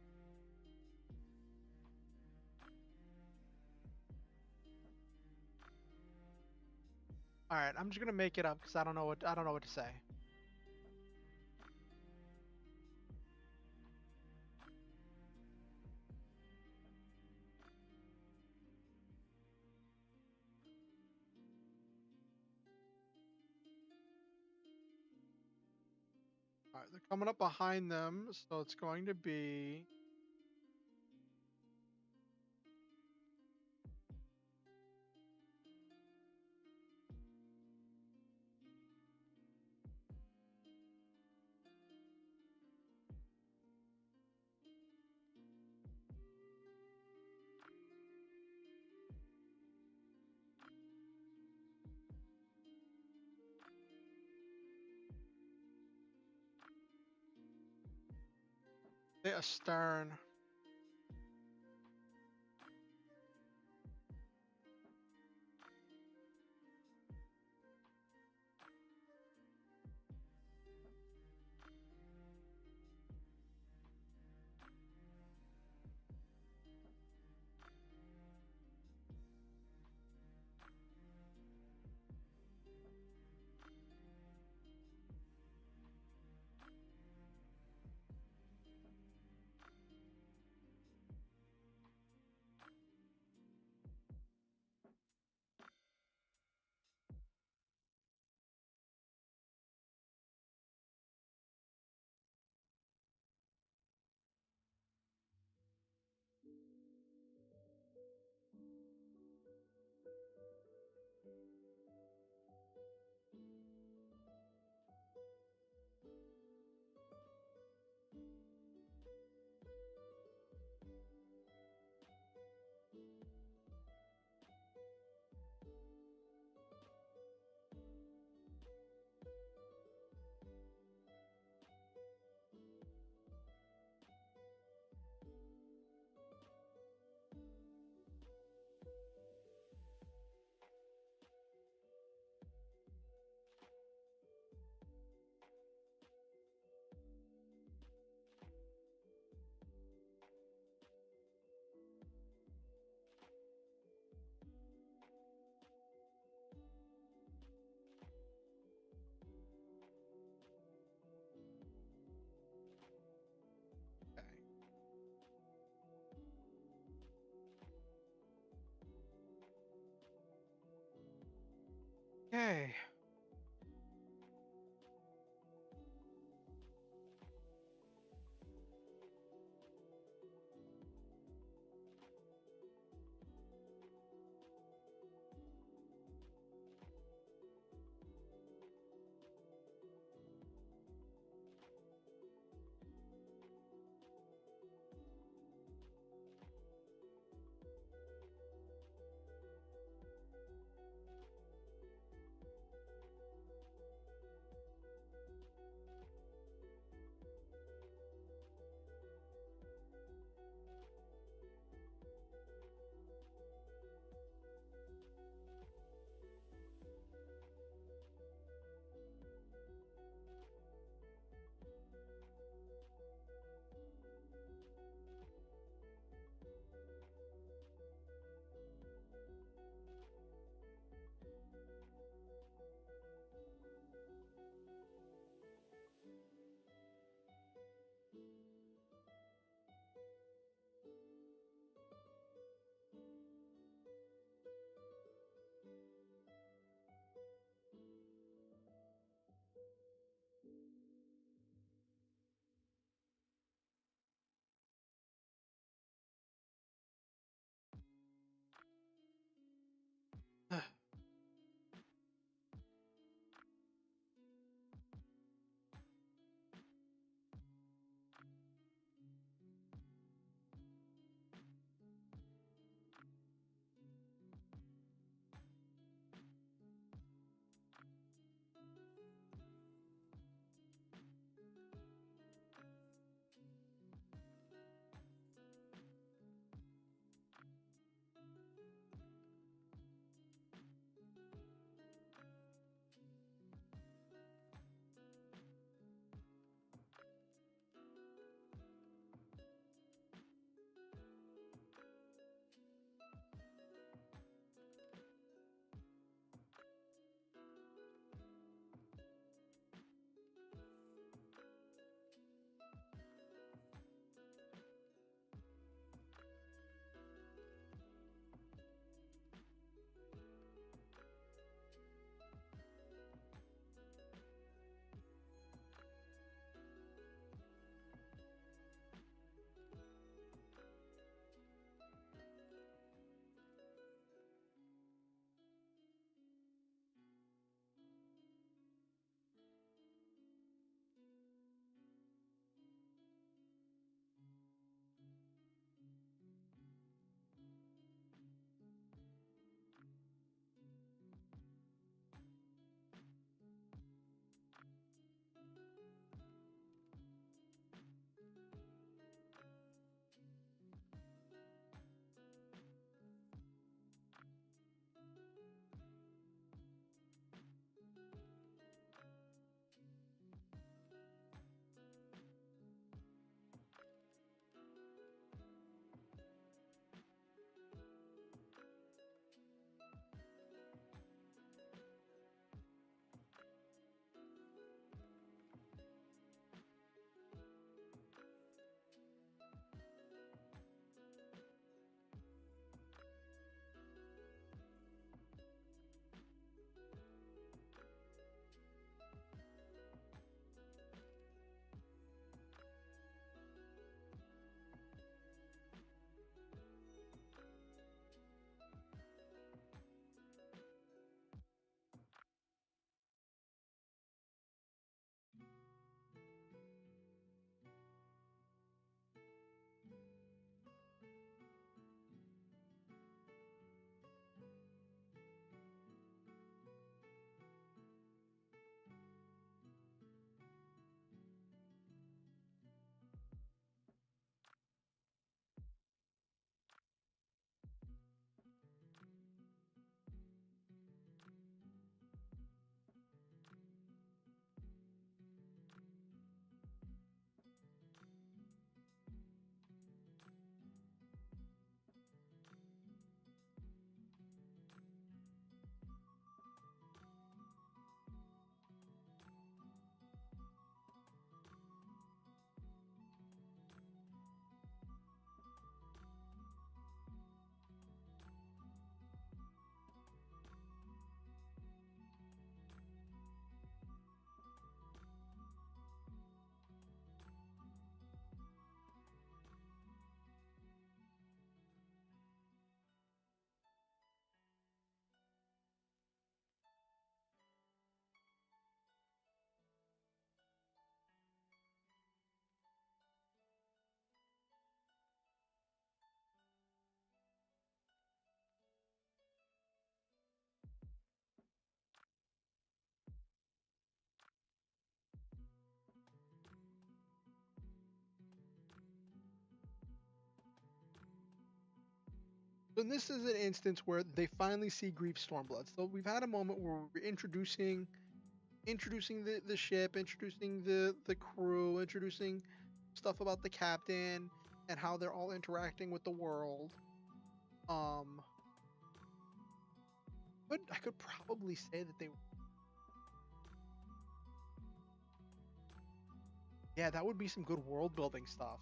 All right, I'm just gonna make it up because I don't know what to say. All right, they're coming up behind them, so it's going to be. Say astern. Okay. Okay. So this is an instance where they finally see Grief Stormblood. So we've had a moment where we're introducing the ship, introducing the crew, introducing stuff about the captain and how they're all interacting with the world. But I could probably say that yeah, that would be some good world building stuff.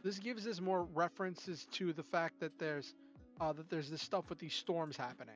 This gives us more references to the fact that there's this stuff with these storms happening.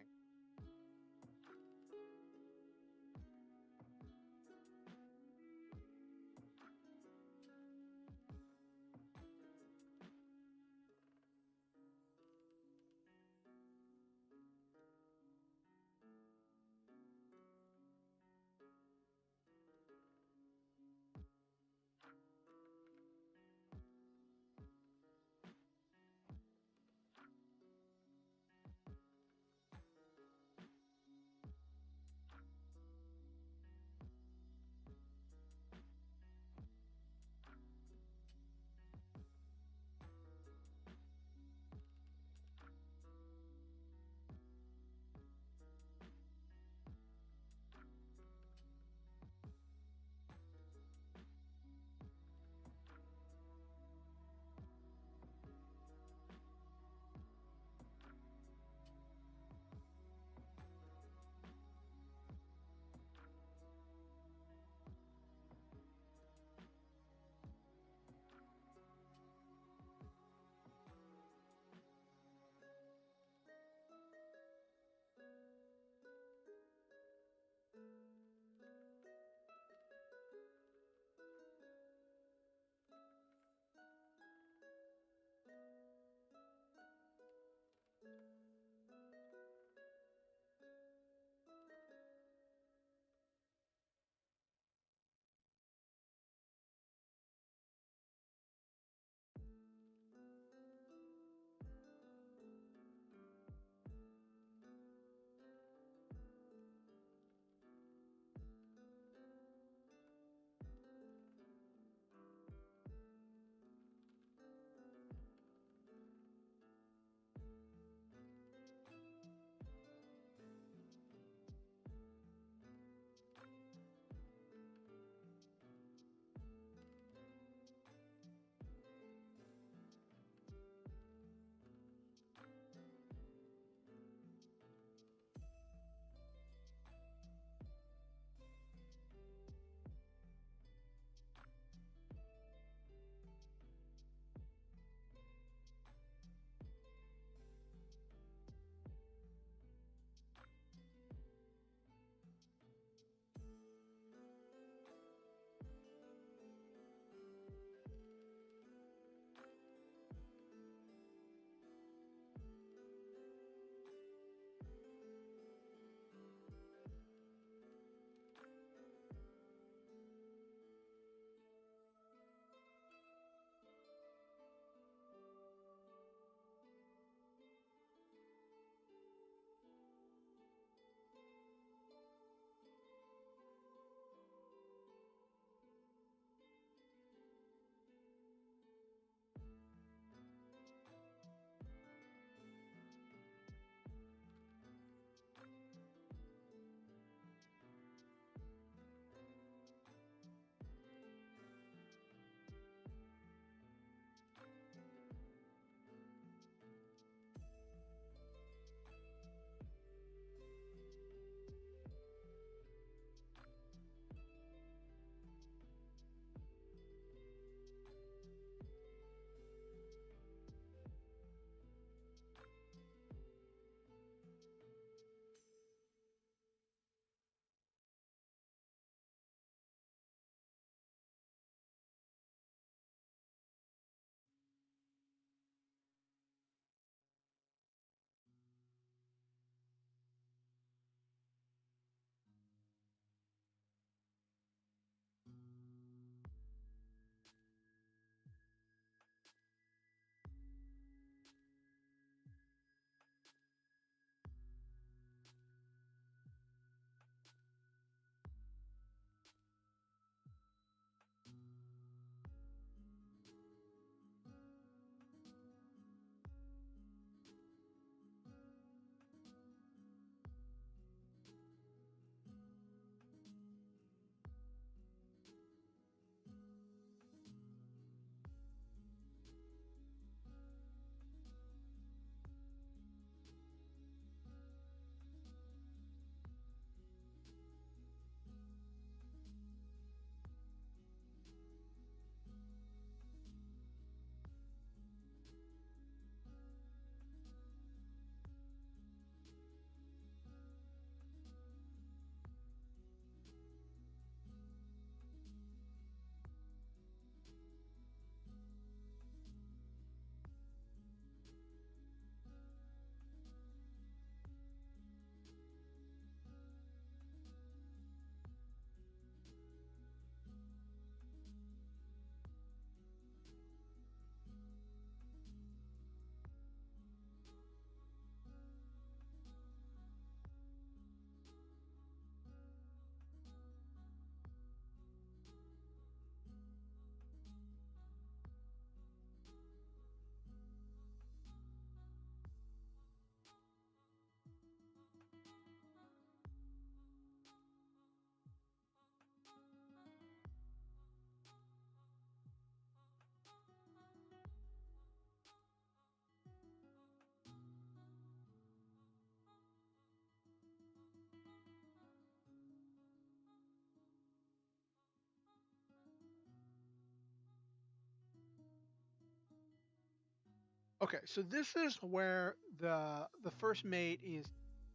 Okay, so this is where the first mate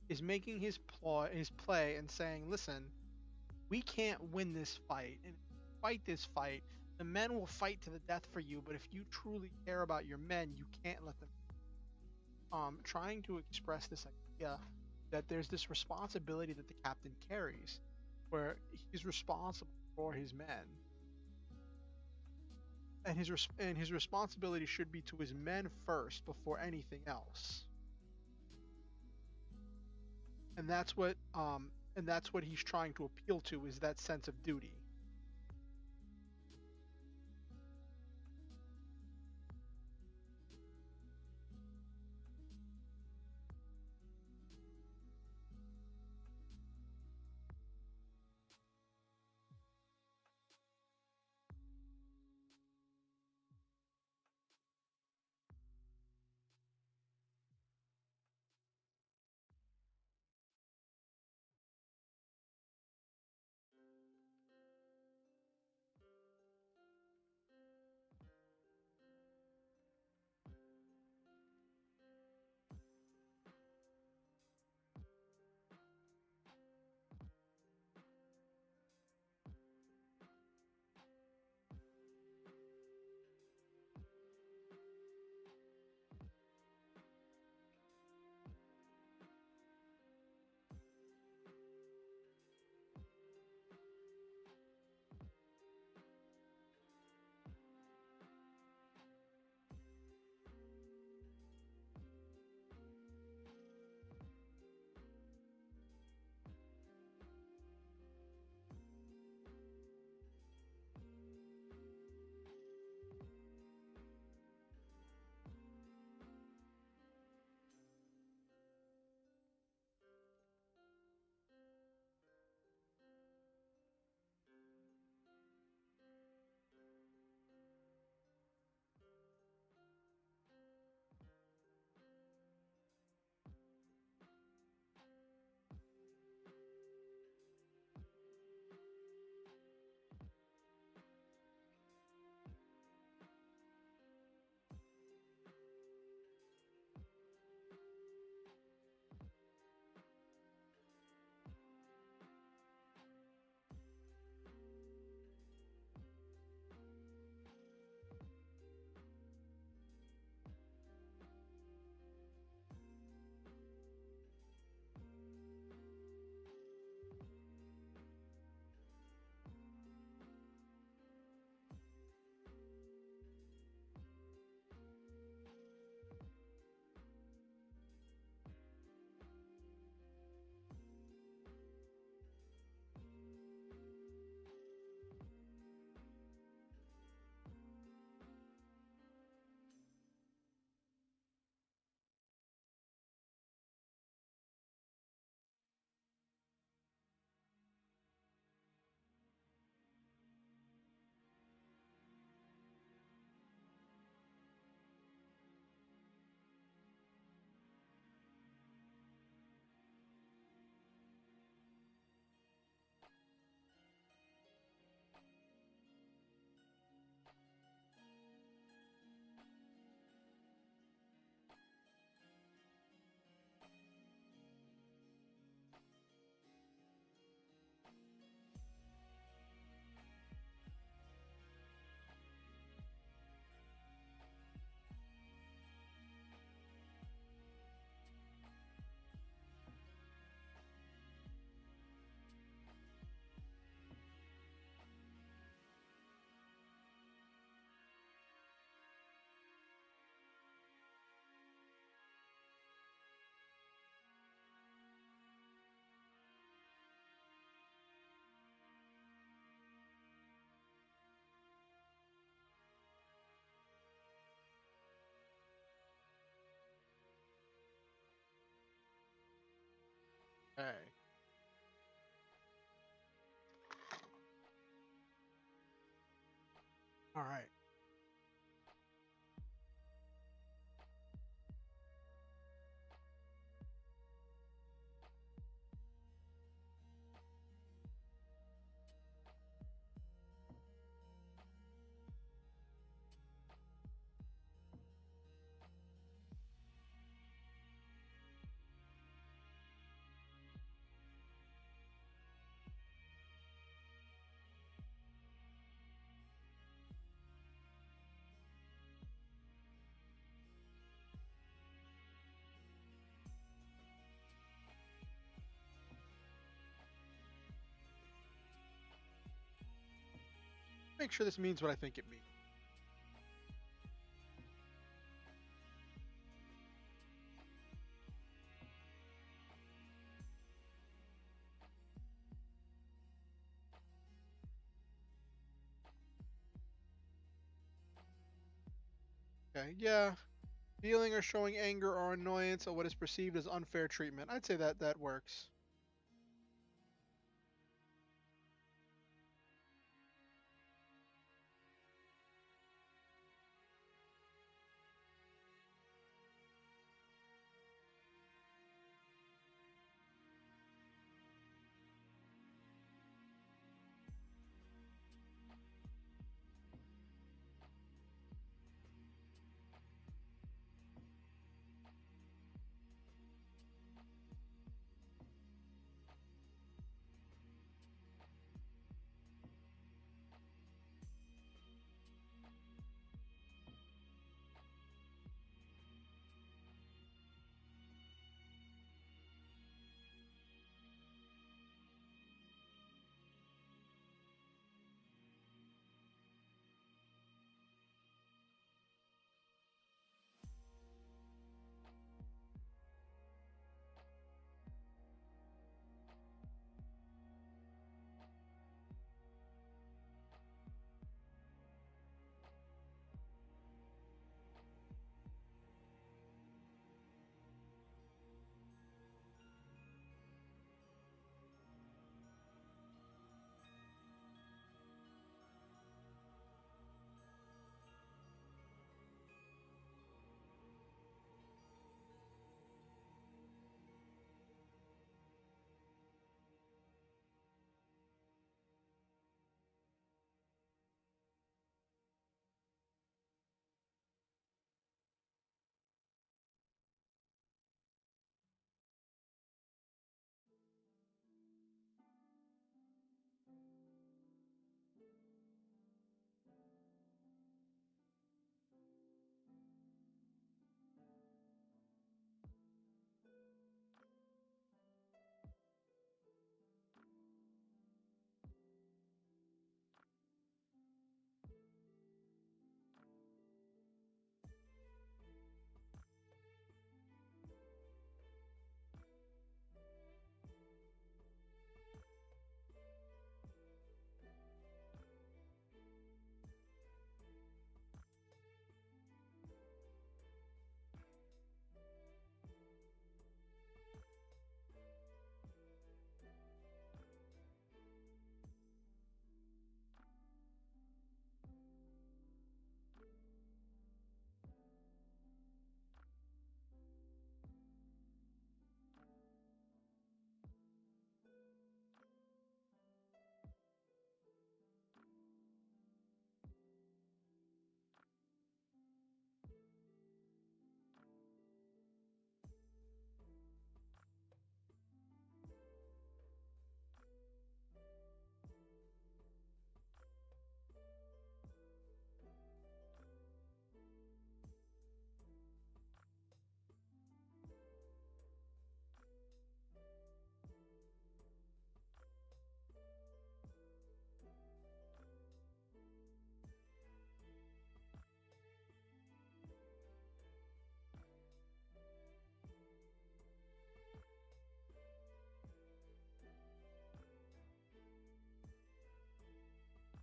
is making his play and saying, "Listen, we can't win this fight, and if you fight this fight, the men will fight to the death for you. But if you truly care about your men, you can't let them." Trying to express this idea that there's this responsibility that the captain carries, where he's responsible for his men, and his responsibility should be to his men first before anything else. And that's what he's trying to appeal to, is that sense of duty. Okay. All right. make sure this means what I think it means. Okay, yeah. Feeling or showing anger or annoyance at what is perceived as unfair treatment. I'd say that that works.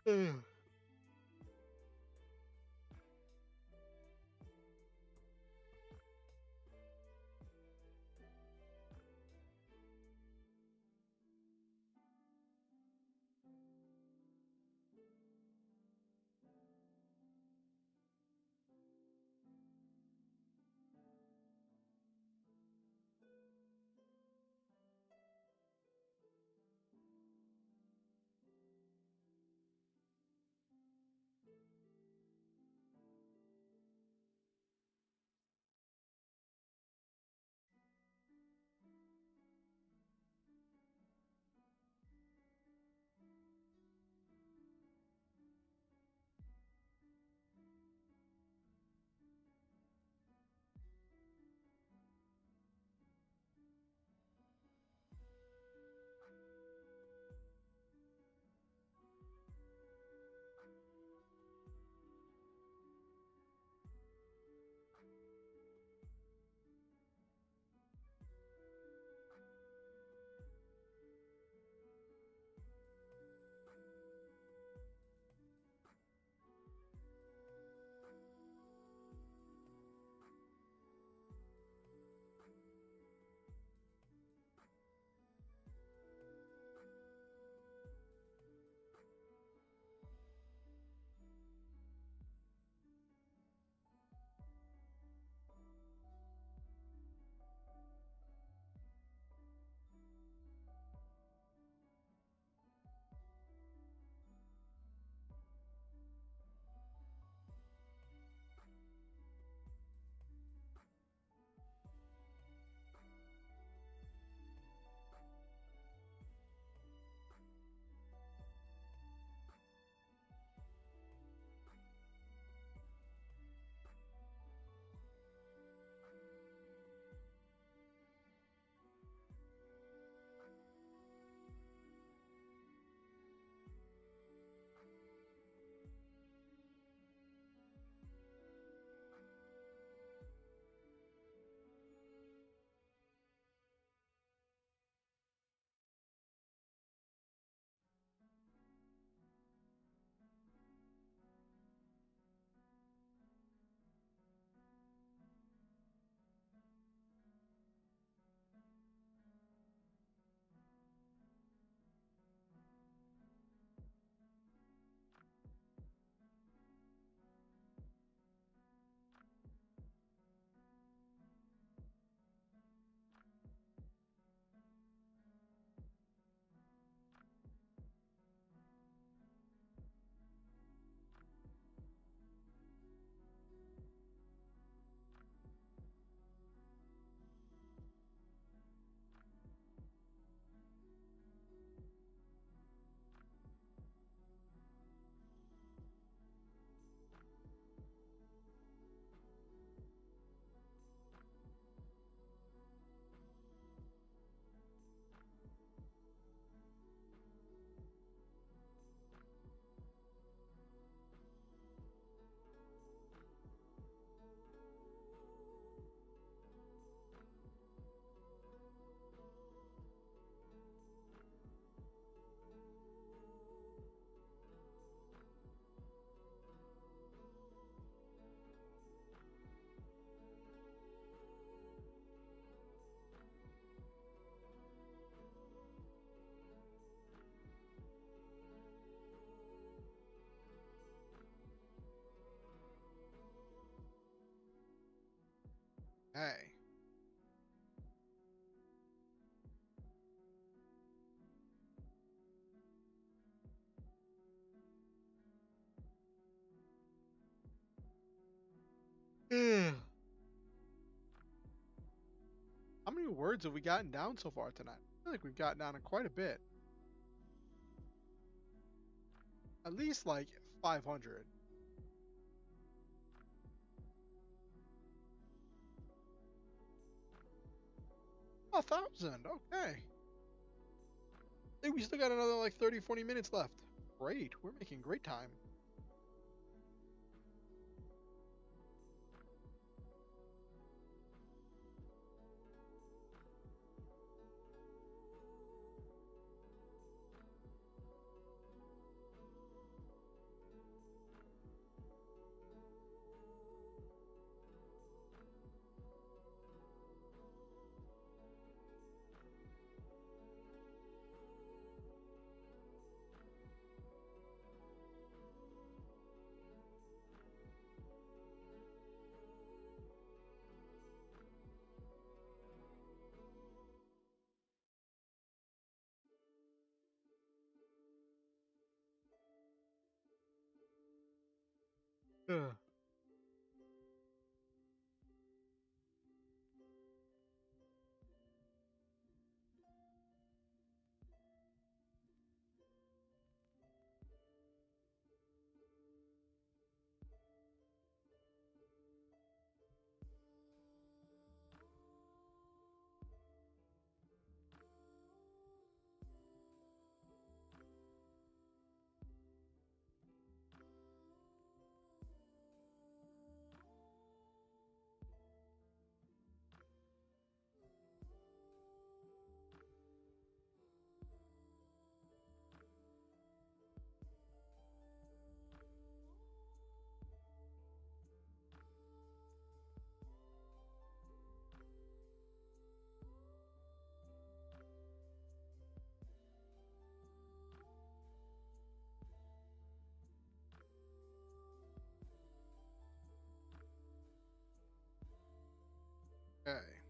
Ugh. Okay. Ugh. How many words have we gotten down so far tonight? I feel like we've gotten down to quite a bit. At least like 500. 1,000. Okay. Hey, we still got another like 30, 40 minutes left. Great. We're making great time. Ugh. Okay.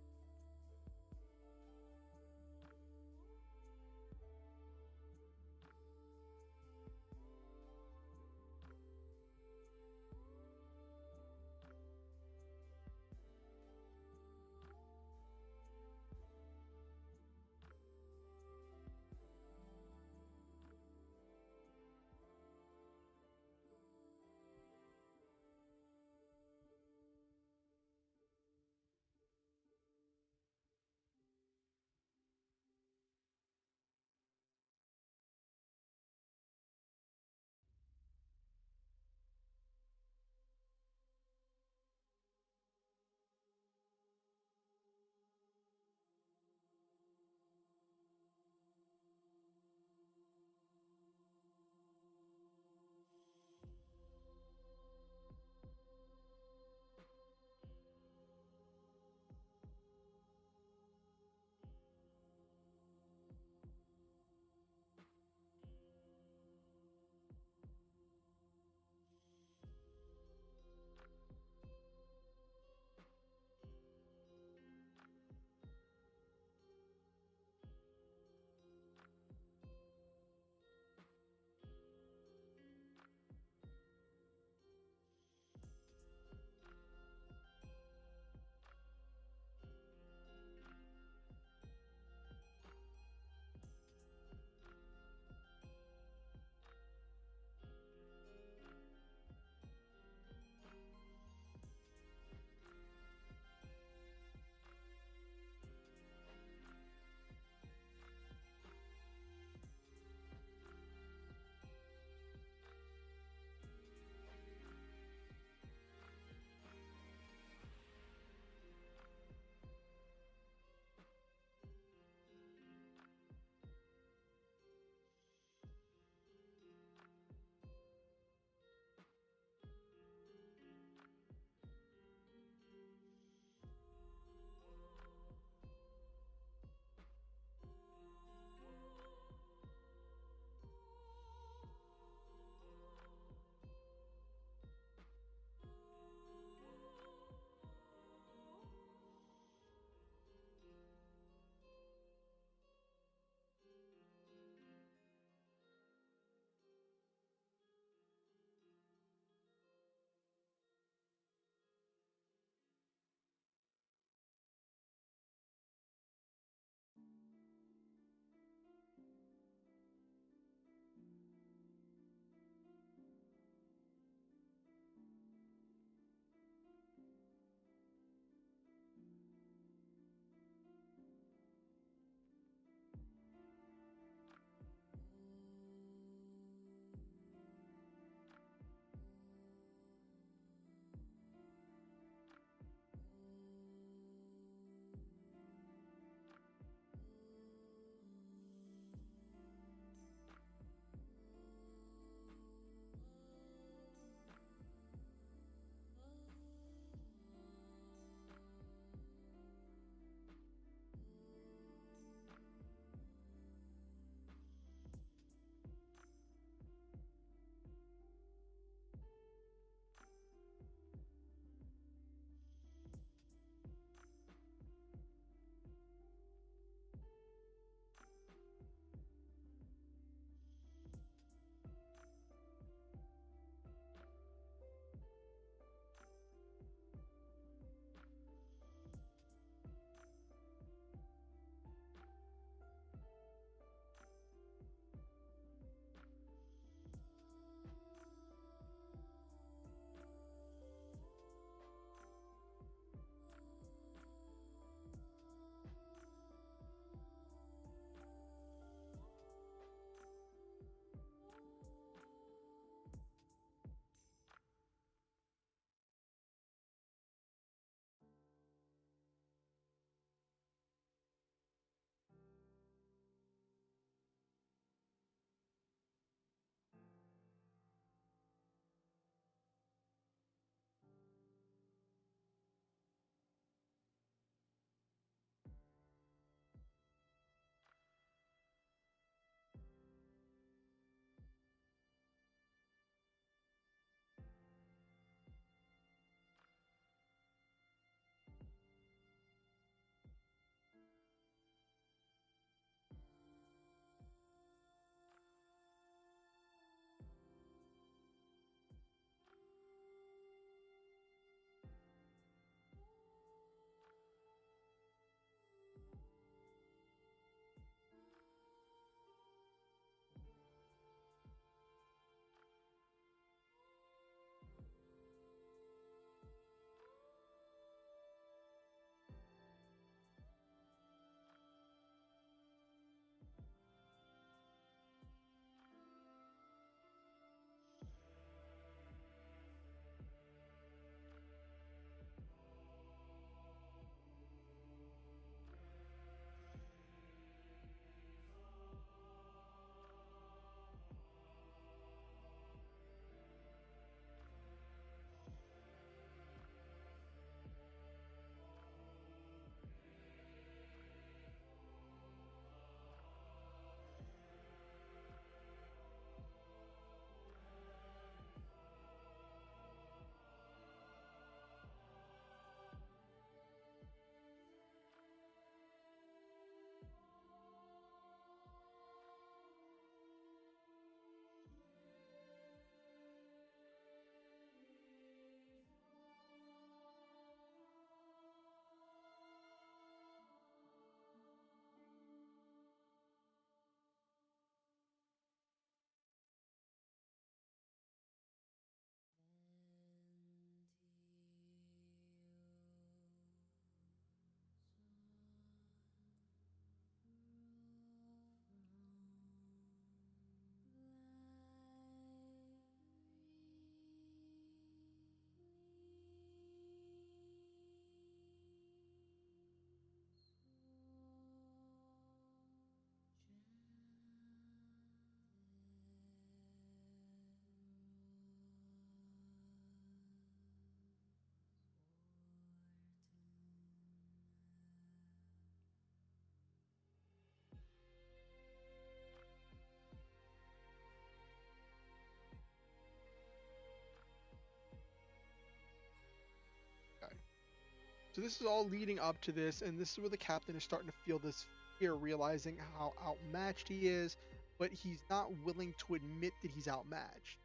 So this is all leading up to this, and this is where the captain is starting to feel this fear, realizing how outmatched he is, but he's not willing to admit that he's outmatched.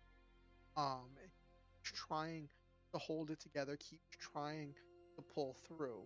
And he's trying to hold it together, keeps trying to pull through.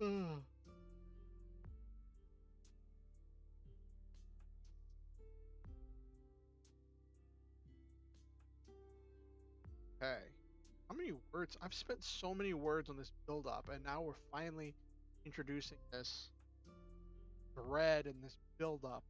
Ugh. Okay. How many words? I've spent so many words on this build up, and now we're finally introducing this thread and this build up.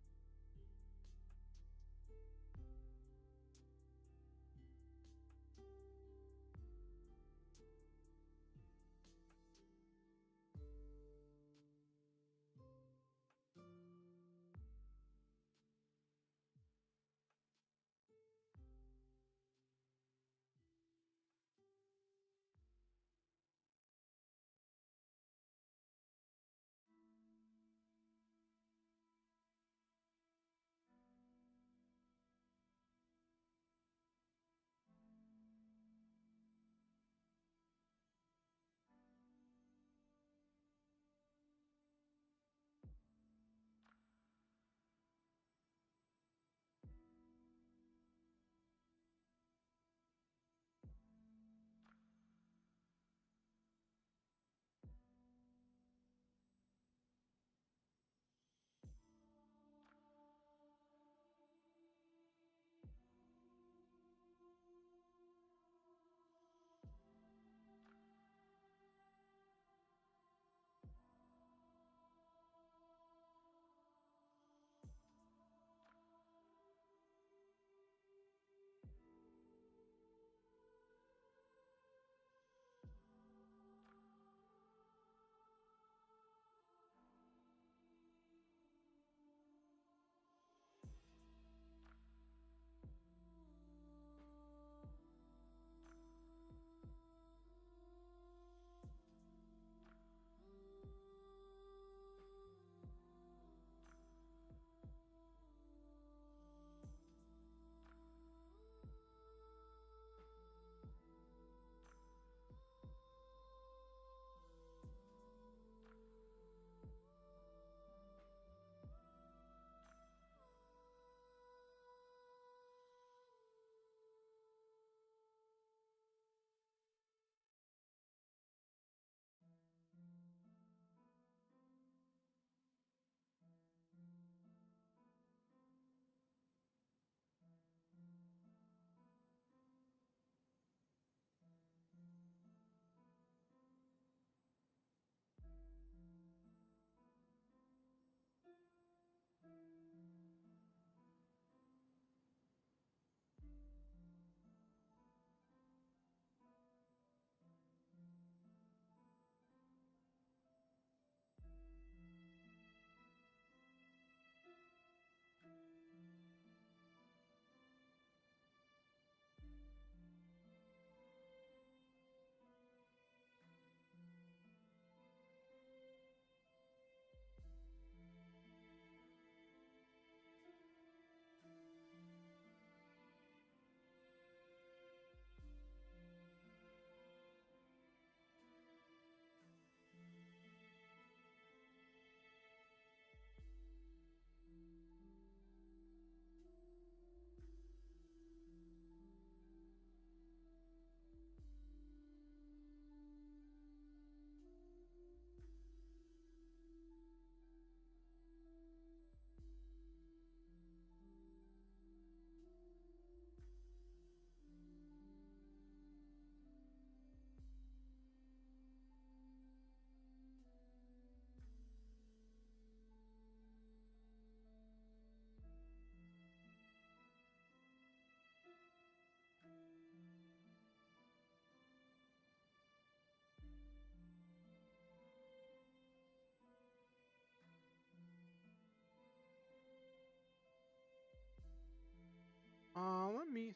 Let me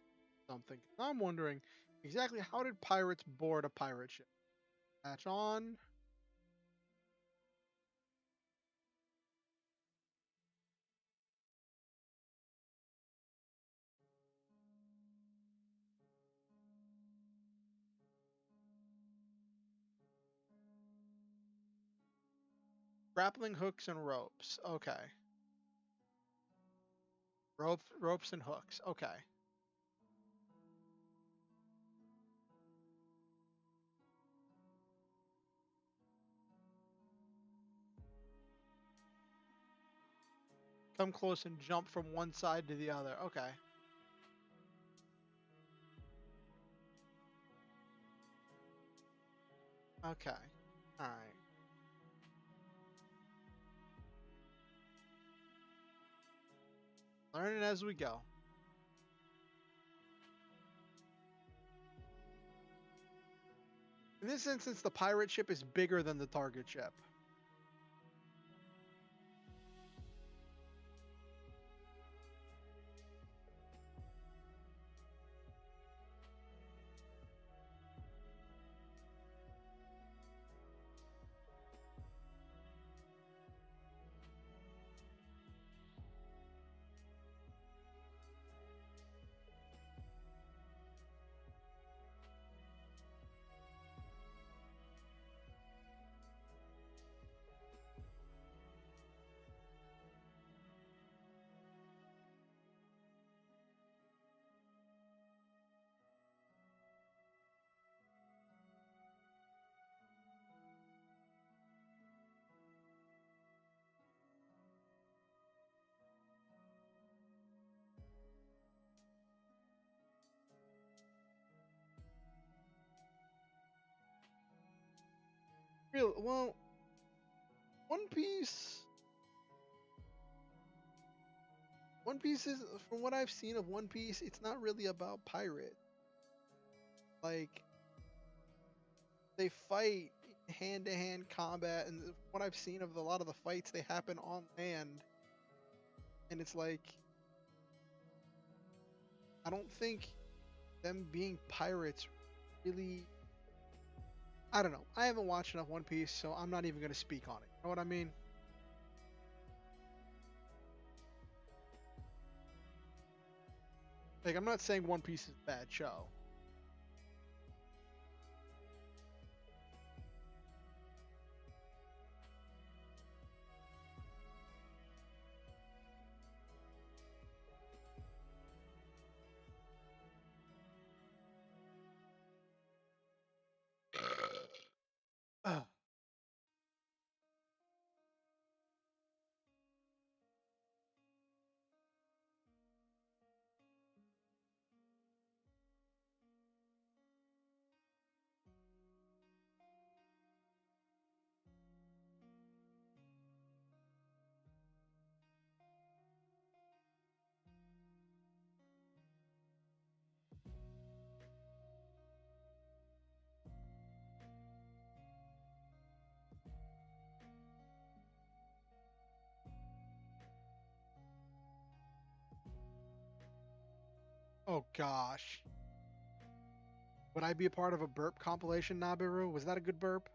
something. I'm wondering exactly how did pirates board a pirate ship? Hatch on. Grappling hooks and ropes. Okay. Ropes and hooks. Okay. Come close and jump from one side to the other. Okay. Okay. All right. Learning as we go. In this instance, the pirate ship is bigger than the target ship. Real well, One Piece. One Piece is, from what I've seen of One Piece, it's not really about pirate. Like they fight hand to hand combat, and what I've seen of a lot of the fights, they happen on land, and it's like I don't think them being pirates really. I don't know. I haven't watched enough One Piece, so I'm not even gonna speak on it. You know what I mean? Like I'm not saying One Piece is a bad show. Oh gosh. Would I be a part of a burp compilation, Nabiru? Was that a good burp?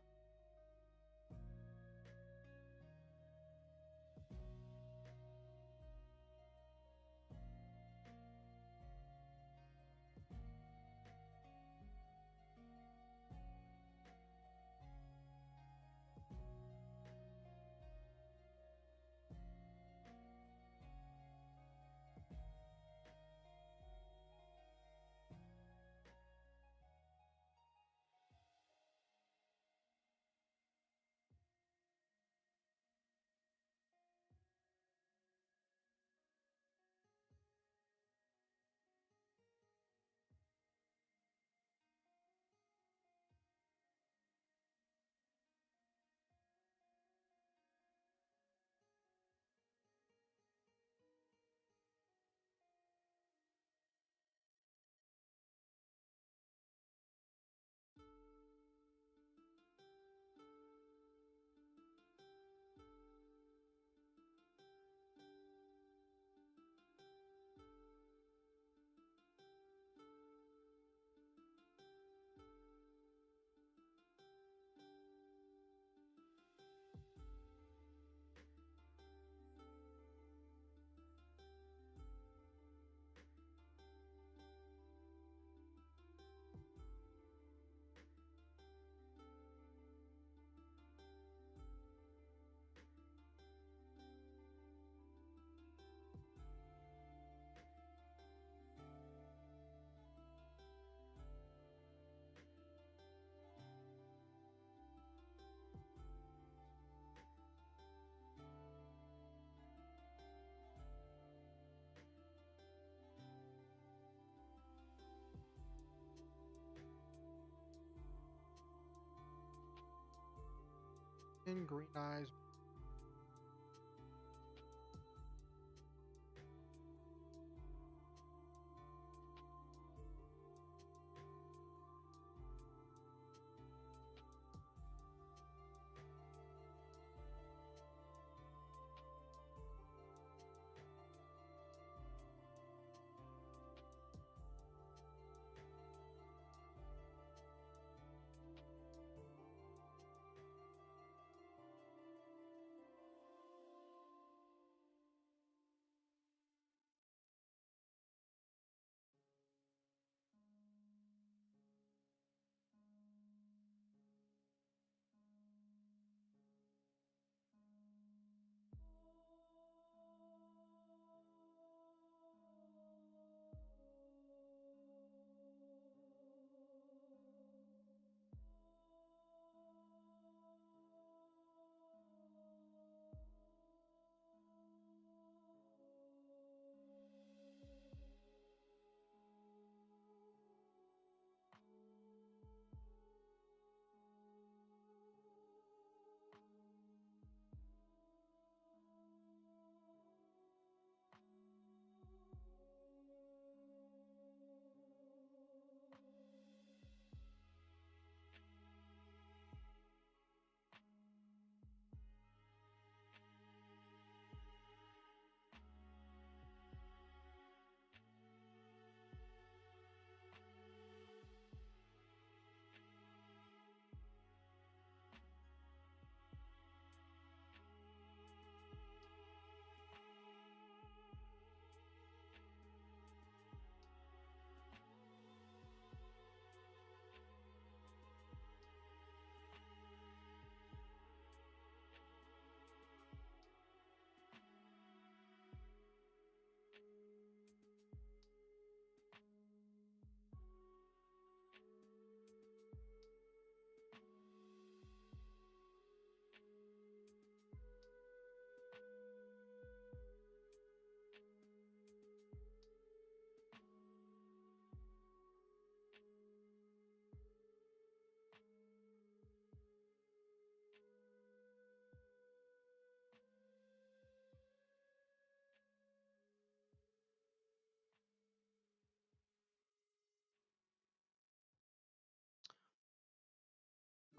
And green eyes.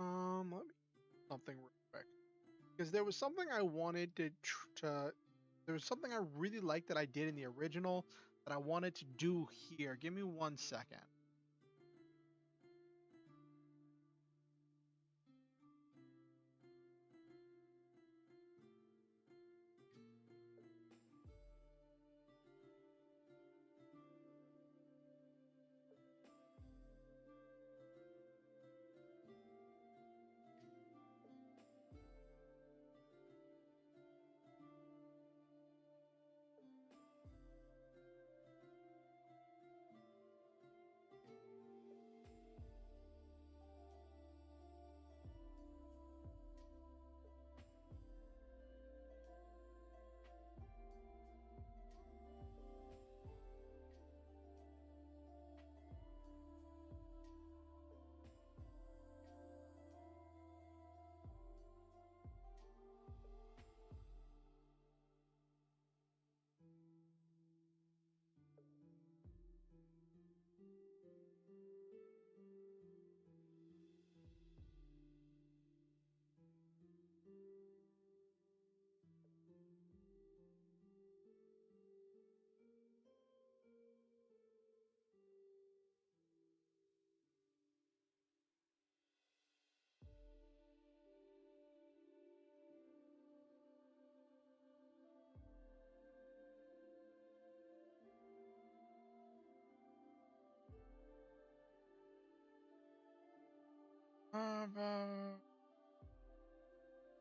Let me something real quick because there was something I wanted to. There was something I really liked that I did in the original that I wanted to do here. Give me 1 second.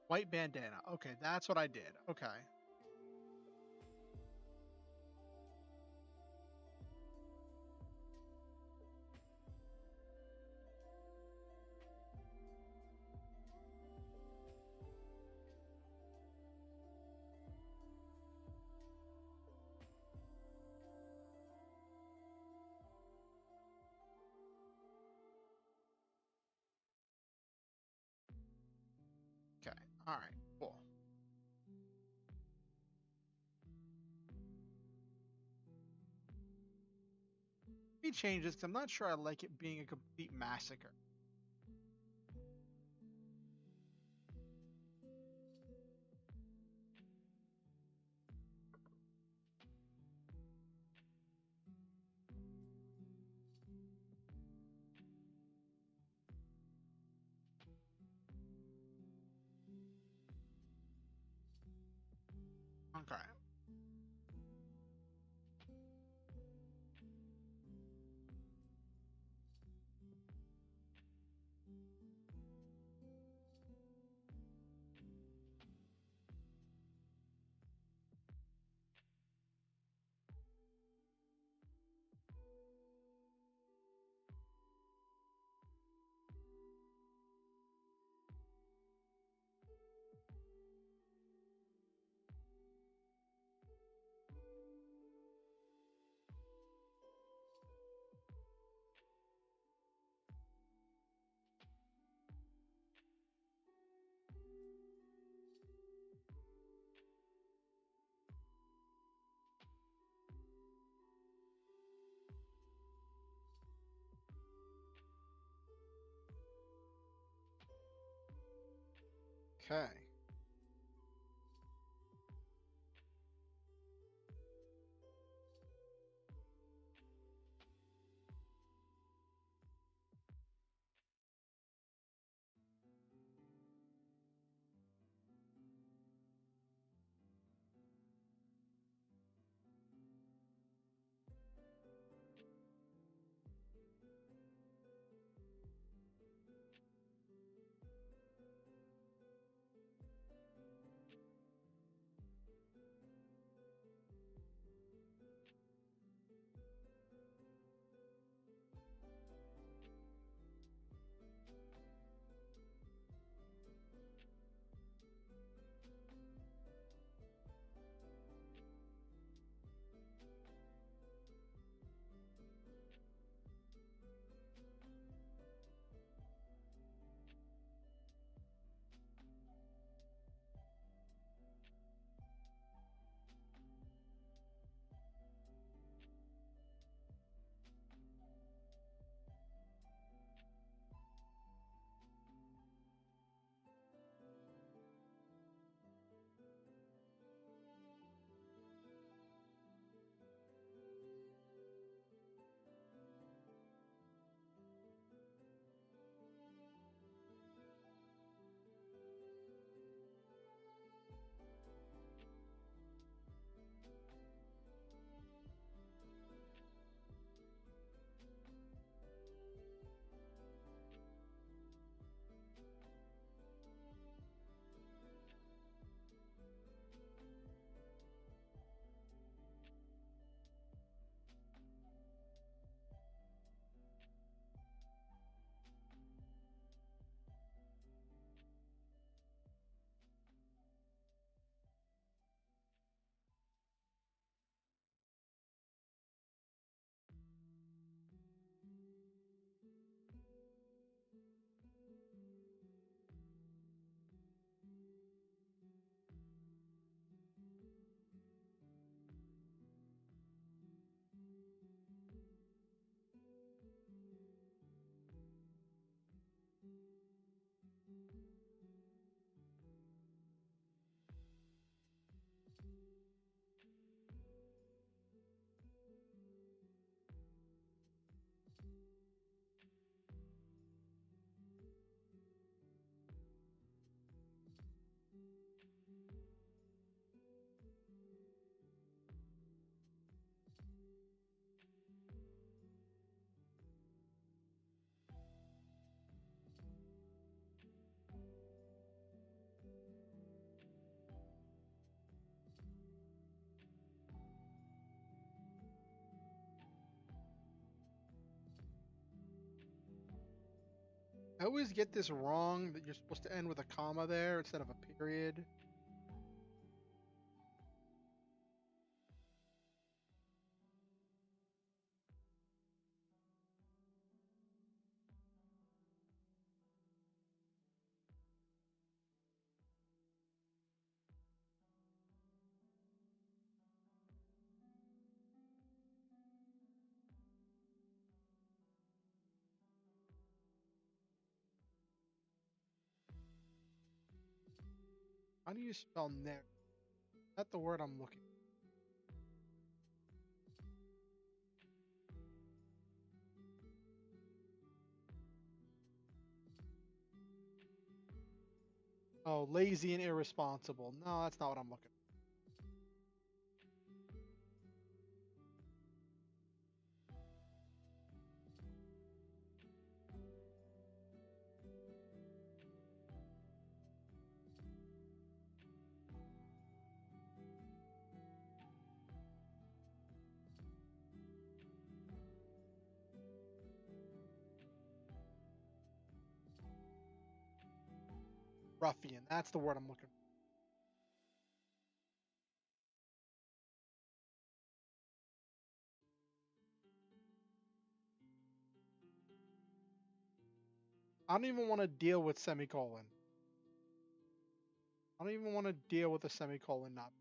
White bandana. Okay, that's what I did. Okay. Okay. All right, cool. Let me change this 'cause I'm not sure I like it being a complete massacre. Okay. Okay. I always get this wrong that you're supposed to end with a comma there instead of a period. How do you spell neck? That's the word I'm looking. Oh, lazy and irresponsible. No, that's not what I'm looking. Ruffian. That's the word I'm looking for. I don't even want to deal with semicolon. I don't even want to deal with a semicolon not.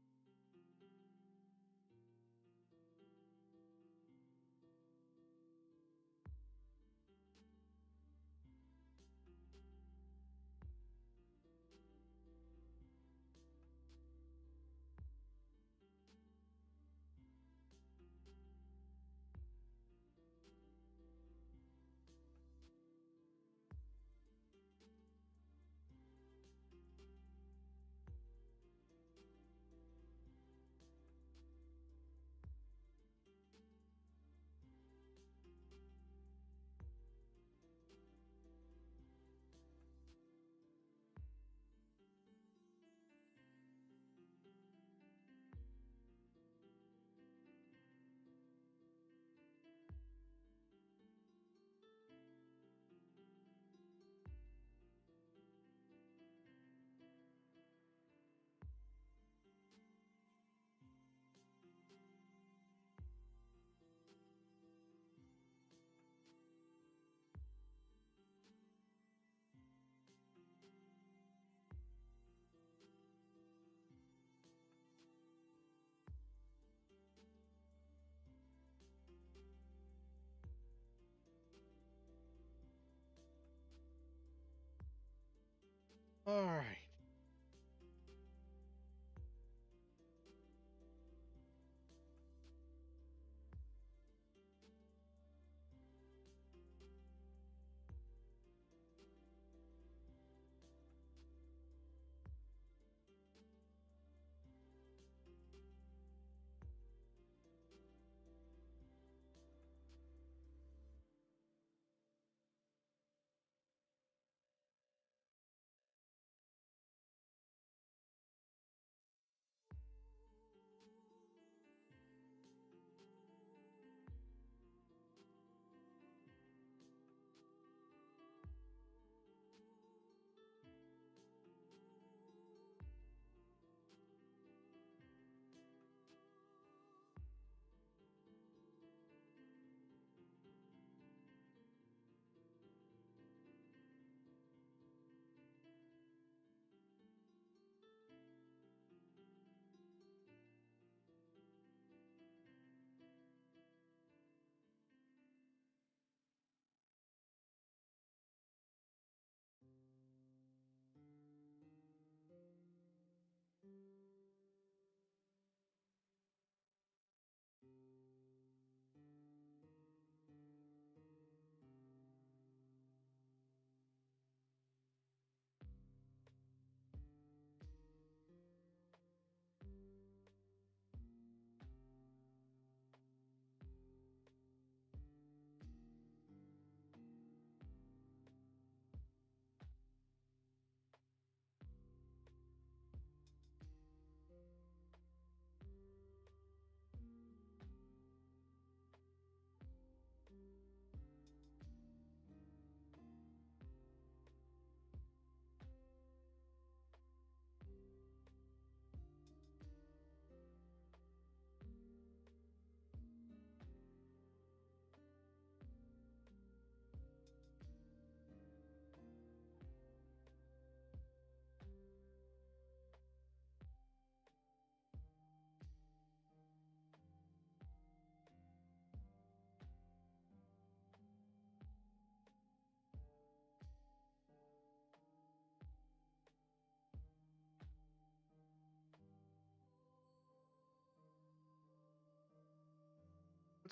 All right.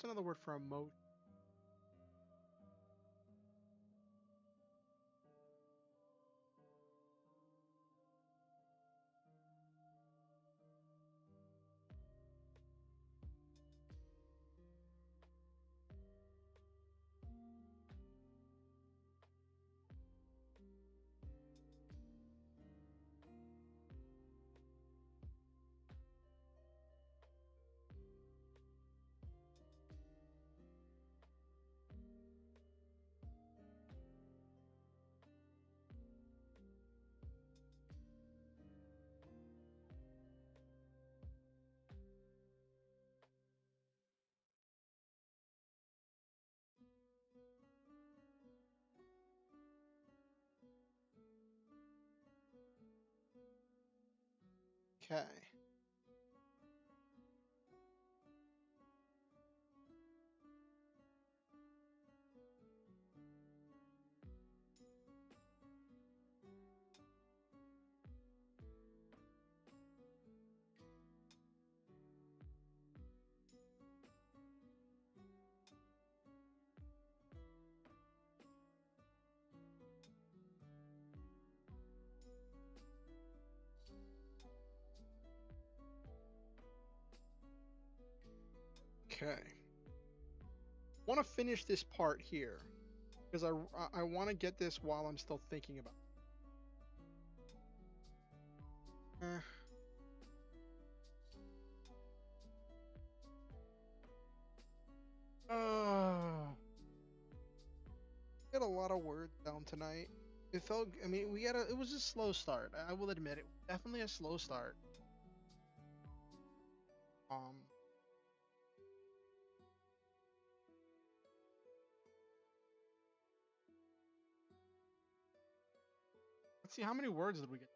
another word for emotion? Okay. Okay. Want to finish this part here because I want to get this while I'm still thinking about it. Get a lot of words down tonight. It felt, I mean, it was a slow start. I will admit it. Definitely a slow start. Um, let's see, how many words did we get?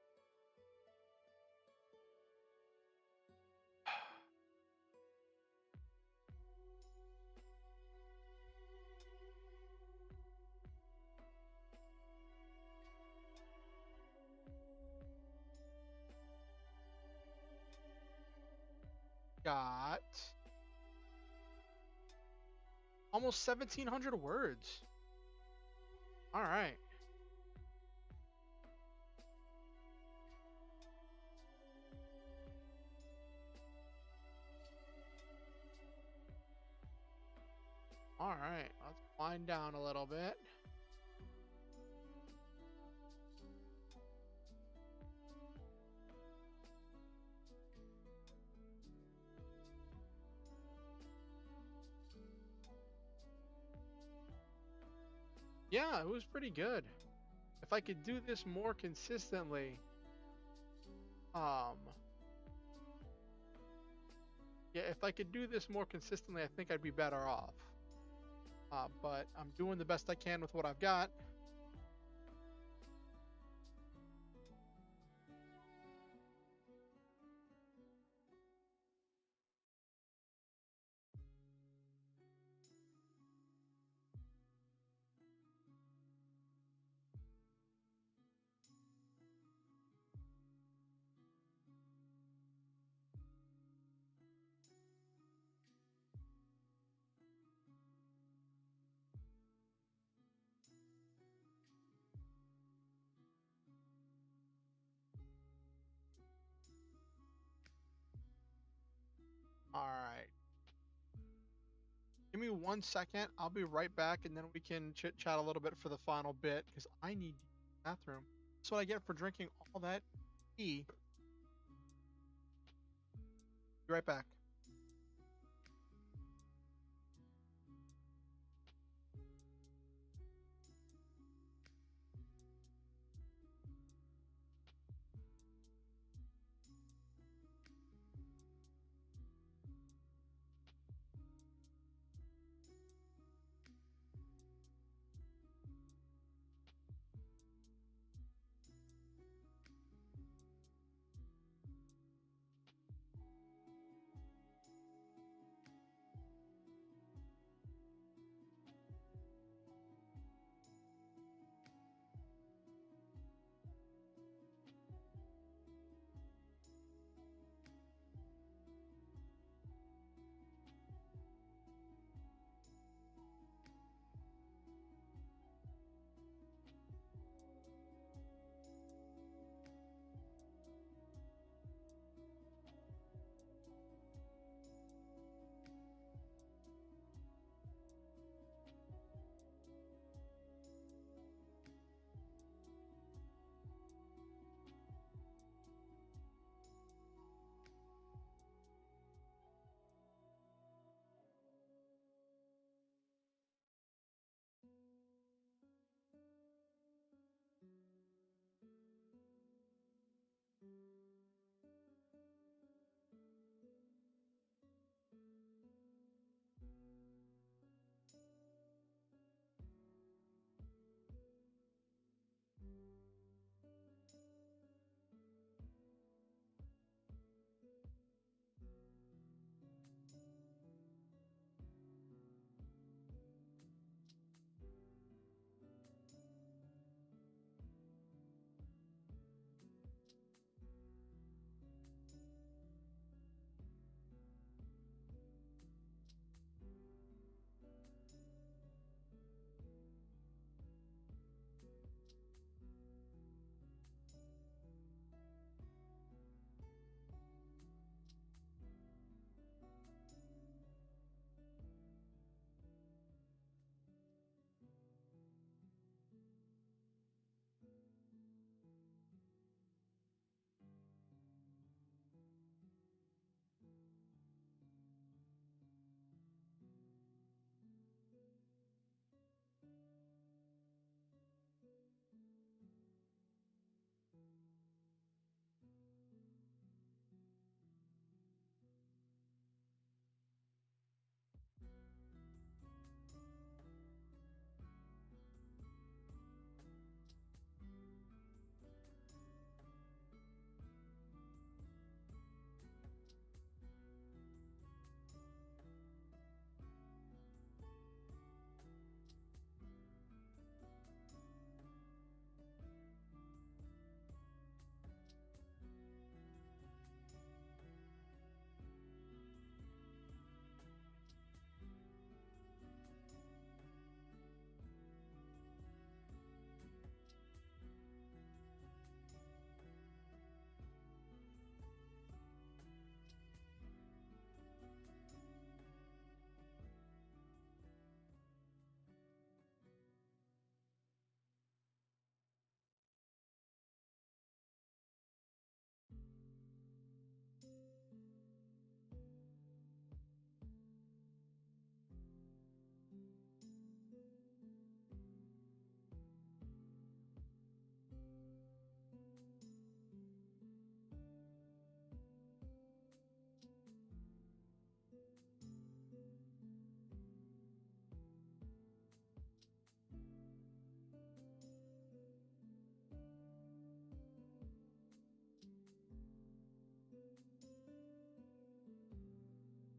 Got almost 1,700 words. All right. All right. Let's wind down a little bit. Yeah, it was pretty good. If I could do this more consistently, um, yeah, if I could do this more consistently, I think I'd be better off. But I'm doing the best I can with what I've got. All right. Give me 1 second. I'll be right back, and then we can chit chat a little bit for the final bit because I need to use the bathroom. That's what I get for drinking all that tea. Be right back.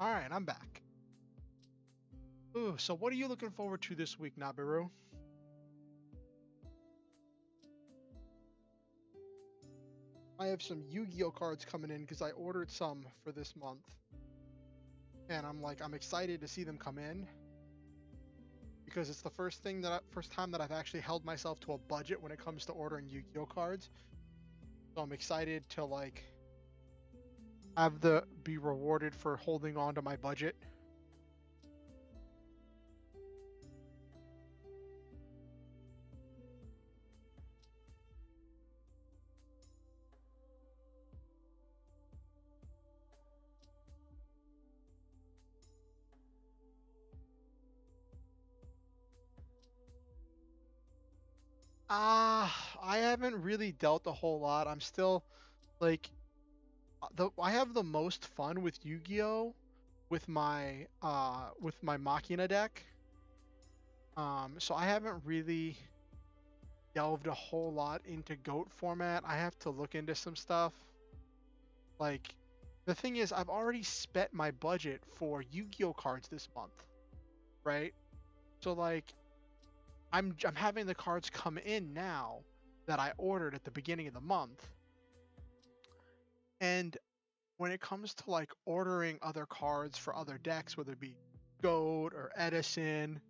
All right, I'm back. Ooh, so what are you looking forward to this week, Nabiru? I have some Yu-Gi-Oh cards coming in because I ordered some for this month. And I'm excited to see them come in because it's the first time that I've actually held myself to a budget when it comes to ordering Yu-Gi-Oh cards. So I'm excited to be rewarded for holding on to my budget. I haven't really dealt a whole lot. I'm still like I have the most fun with Yu-Gi-Oh with my Machina deck. So I haven't really delved a whole lot into GOAT format. I have to look into some stuff. Like the thing is I've already spent my budget for Yu-Gi-Oh cards this month, right? So I'm having the cards come in now that I ordered at the beginning of the month. And when it comes to ordering other cards for other decks, whether it be Goat or Edison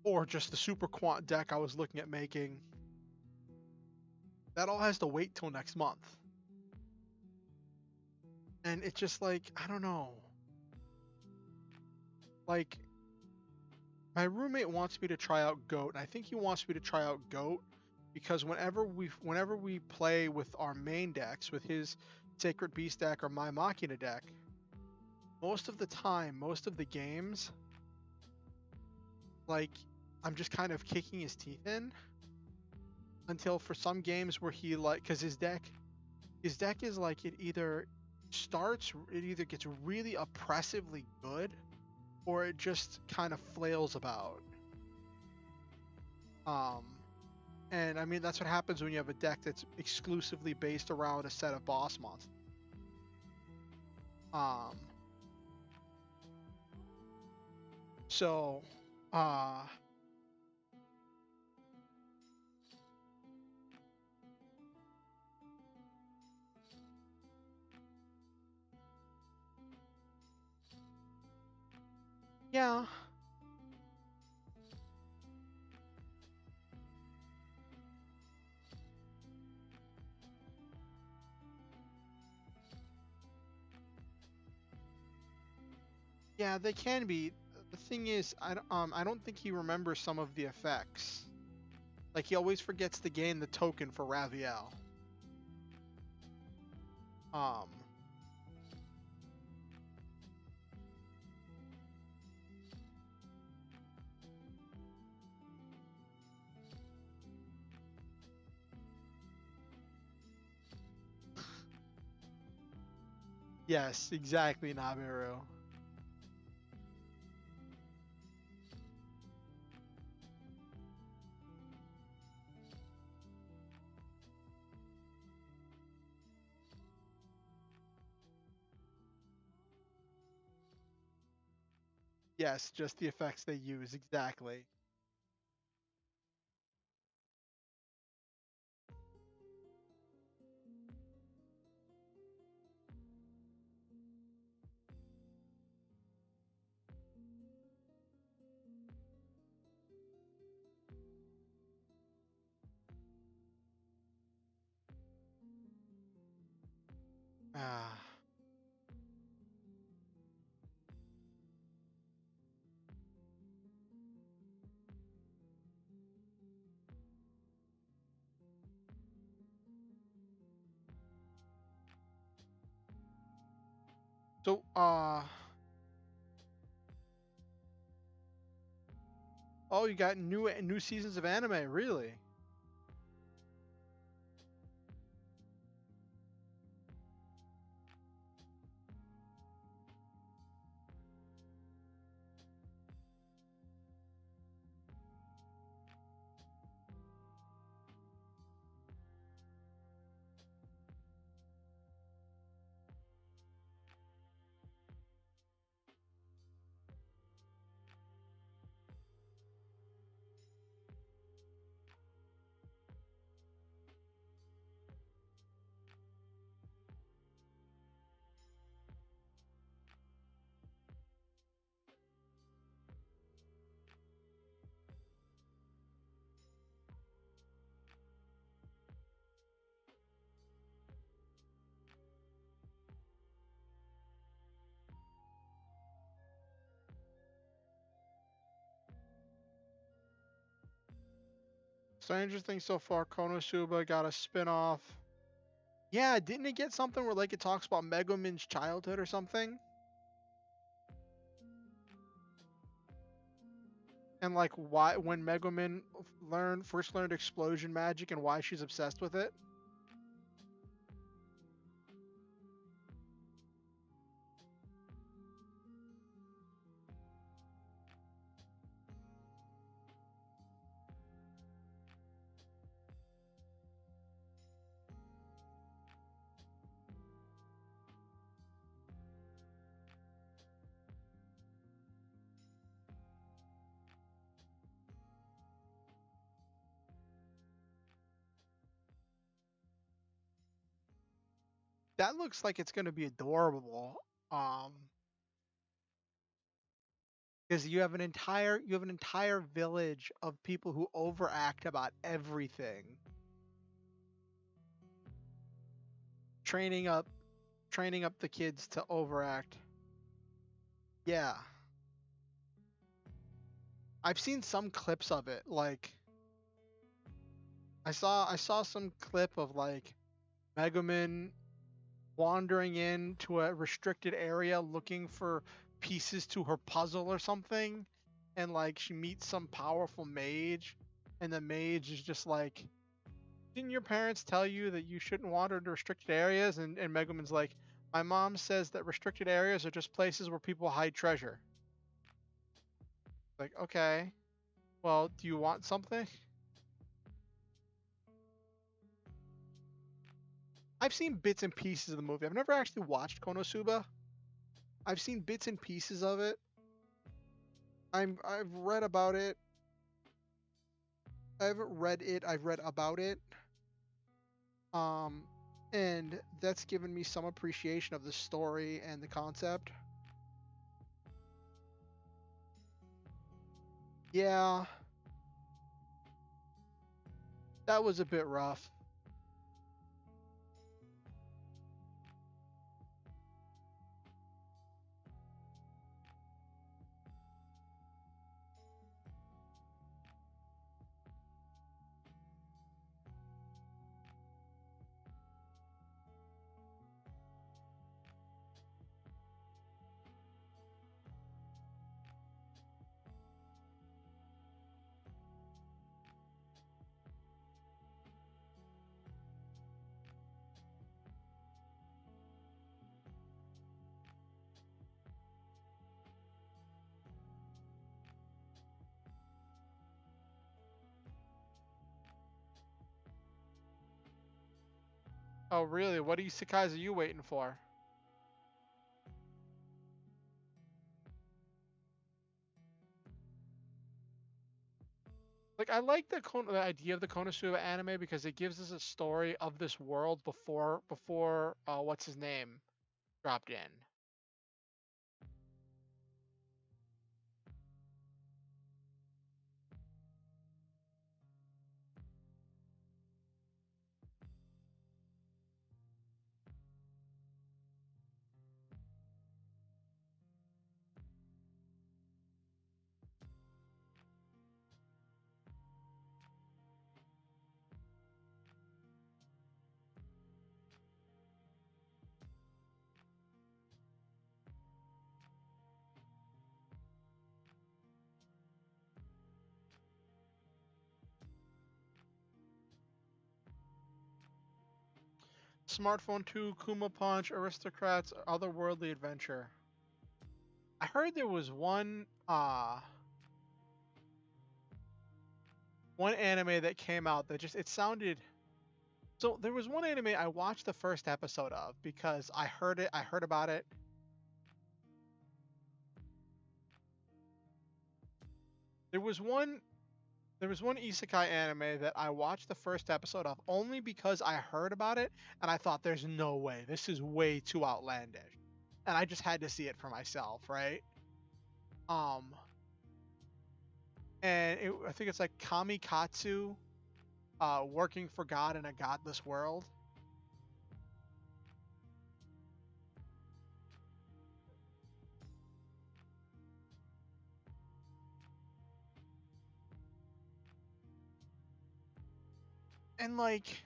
or just the Super Quant deck I was looking at making, that all has to wait till next month. And it's just I don't know. My roommate wants me to try out Goat, and I think he wants me to try out Goat because whenever we play with our main decks, with his Sacred Beast deck or my Machina deck, most of the time, most of the games, I'm just kind of kicking his teeth in until for some games where he because his deck is it either gets really oppressively good or it just kind of flails about. And I mean that's what happens when you have a deck that's exclusively based around a set of boss monsters. So yeah. Yeah, they can be. The thing is, I don't think he remembers some of the effects. Like he always forgets to gain the token for Raviel. Yes, exactly, Nabiru. Yes, just the effects they use, exactly. Ah. So, oh, you got new seasons of anime, really? Strangest thing so far, Konosuba got a spin-off. Yeah, didn't it get something where like it talks about Megumin's childhood or something? And like why when Megumin first learned explosion magic and why she's obsessed with it? That looks like it's going to be adorable. Um, because you have an entire village of people who overact about everything. Training up training up the kids to overact. Yeah. I've seen some clips of it. Like I saw some clip of like Megumin wandering into a restricted area looking for pieces to her puzzle or something, and like she meets some powerful mage, and the mage is just like, didn't your parents tell you that you shouldn't wander into restricted areas? And Megumin's like, my mom says that restricted areas are just places where people hide treasure. Like, okay, well, do you want something? I've seen bits and pieces of the movie. I've never actually watched Konosuba. I've seen bits and pieces of it. I've read about it. I haven't read it. I've read about it. Um, and that's given me some appreciation of the story and the concept. Yeah, that was a bit rough. Oh, really? What isekais are you waiting for? Like, I like the idea of the Konosuba anime because it gives us a story of this world before what's his name dropped in. Smartphone 2, Kuma Punch, Aristocrats, Otherworldly Adventure. I heard there was one anime that came out that just it sounded so there was one anime I watched the first episode of because I heard about it. There was one there was one isekai anime that I watched the first episode of only because I heard about it and I thought there's no way. This is way too outlandish. And I just had to see it for myself, right? Um I think it's like Kamikatsu, working for God in a godless world. And like,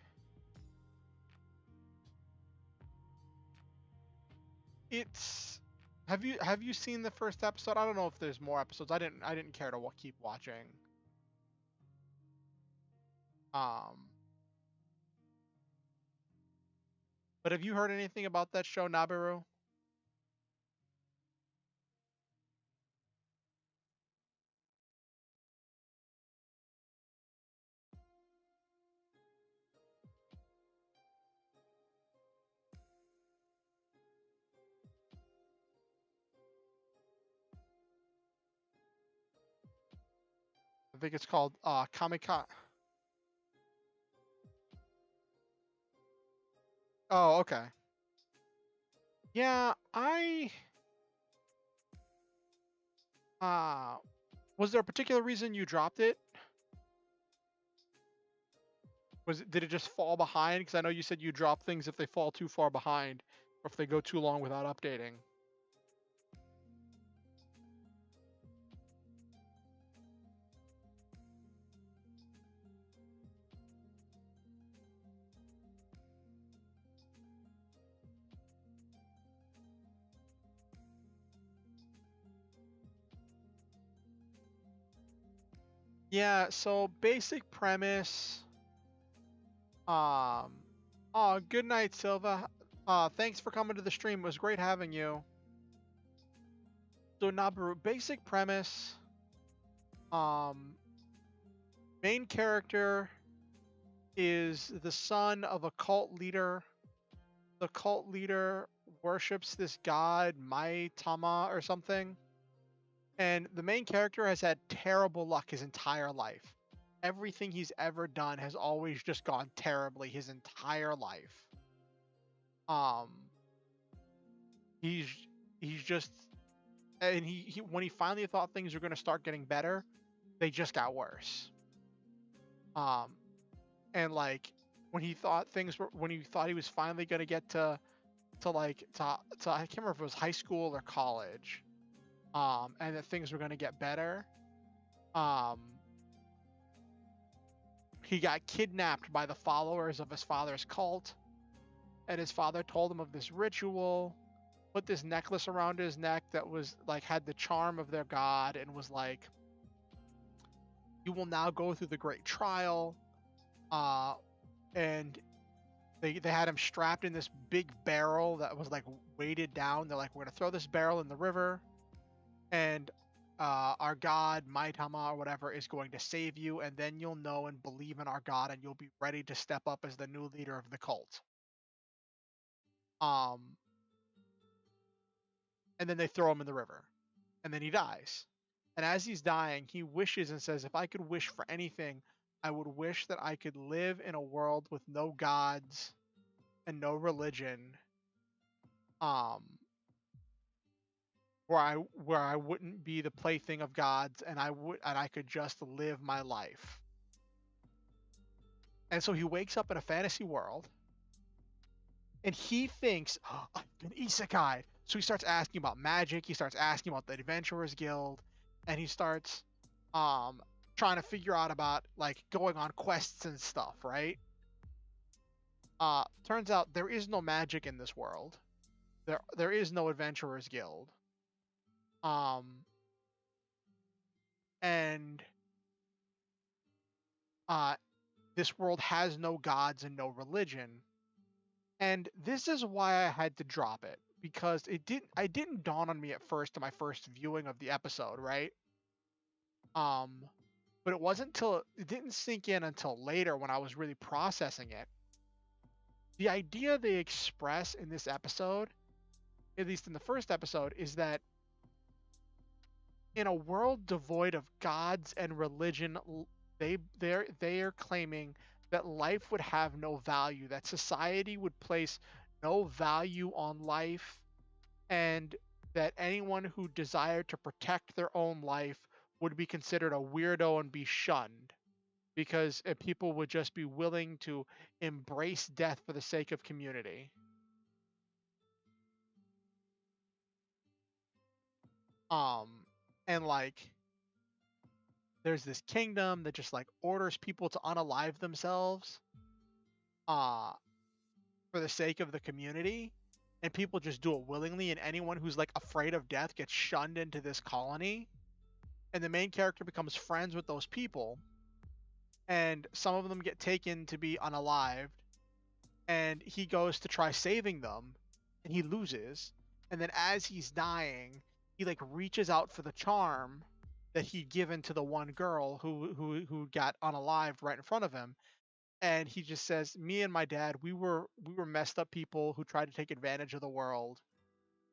it's have you seen the first episode? I don't know if there's more episodes. I didn't care to keep watching. Um, but have you heard anything about that show, Nabiru? I think it's called Kamika. Oh, okay. Yeah, I uh was there a particular reason you dropped it? Did it just fall behind? Because I know you said you drop things if they fall too far behind or if they go too long without updating. Yeah, so basic premise. Um, oh, good night, Silva. Thanks for coming to the stream. It was great having you. So Nabaru, basic premise. Um, main character is the son of a cult leader. The cult leader worships this god, Mai Tama or something. And the main character has had terrible luck his entire life. Everything he's ever done has always just gone terribly his entire life. Um, he's he's just, and he when he finally thought things were going to start getting better, they just got worse. Um, and like when he thought when he thought he was finally going to get to I can't remember if it was high school or college, and that things were going to get better, um, he got kidnapped by the followers of his father's cult, and his father told him of this ritual, put this necklace around his neck that was like had the charm of their god, and was like, you will now go through the great trial. And they had him strapped in this big barrel that was like weighted down. They're like, we're gonna throw this barrel in the river, and our god Maitama or whatever is going to save you, and then you'll know and believe in our god, and you'll be ready to step up as the new leader of the cult. Um, and then they throw him in the river, and then he dies. And as he's dying, he wishes and says, if I could wish for anything, I would wish that I could live in a world with no gods and no religion, um, where I wouldn't be the plaything of gods, and I could just live my life. And so he wakes up in a fantasy world, and he thinks, oh, an isekai. So he starts asking about magic. He starts asking about the Adventurers Guild, and he starts trying to figure out about like going on quests and stuff. Right? Turns out there is no magic in this world. There is no Adventurers Guild. Um, and this world has no gods and no religion. And this is why I had to drop it, because I didn't dawn on me at first in my first viewing of the episode, right? But it wasn't till it didn't sink in until later when I was really processing it. The idea they express in this episode, at least in the first episode, is that in a world devoid of gods and religion, they are claiming that life would have no value, that society would place no value on life, and that anyone who desired to protect their own life would be considered a weirdo and be shunned, because people would just be willing to embrace death for the sake of community. Um, and like there's this kingdom that just like orders people to unalive themselves. uh for the sake of the community, and people just do it willingly, and anyone who's like afraid of death gets shunned into this colony, and the main character becomes friends with those people, and some of them get taken to be unalived, and he goes to try saving them, and he loses, and then as he's dying, he like reaches out for the charm that he'd given to the one girl who got unalived right in front of him, and he just says, "Me and my dad, we were messed up people who tried to take advantage of the world.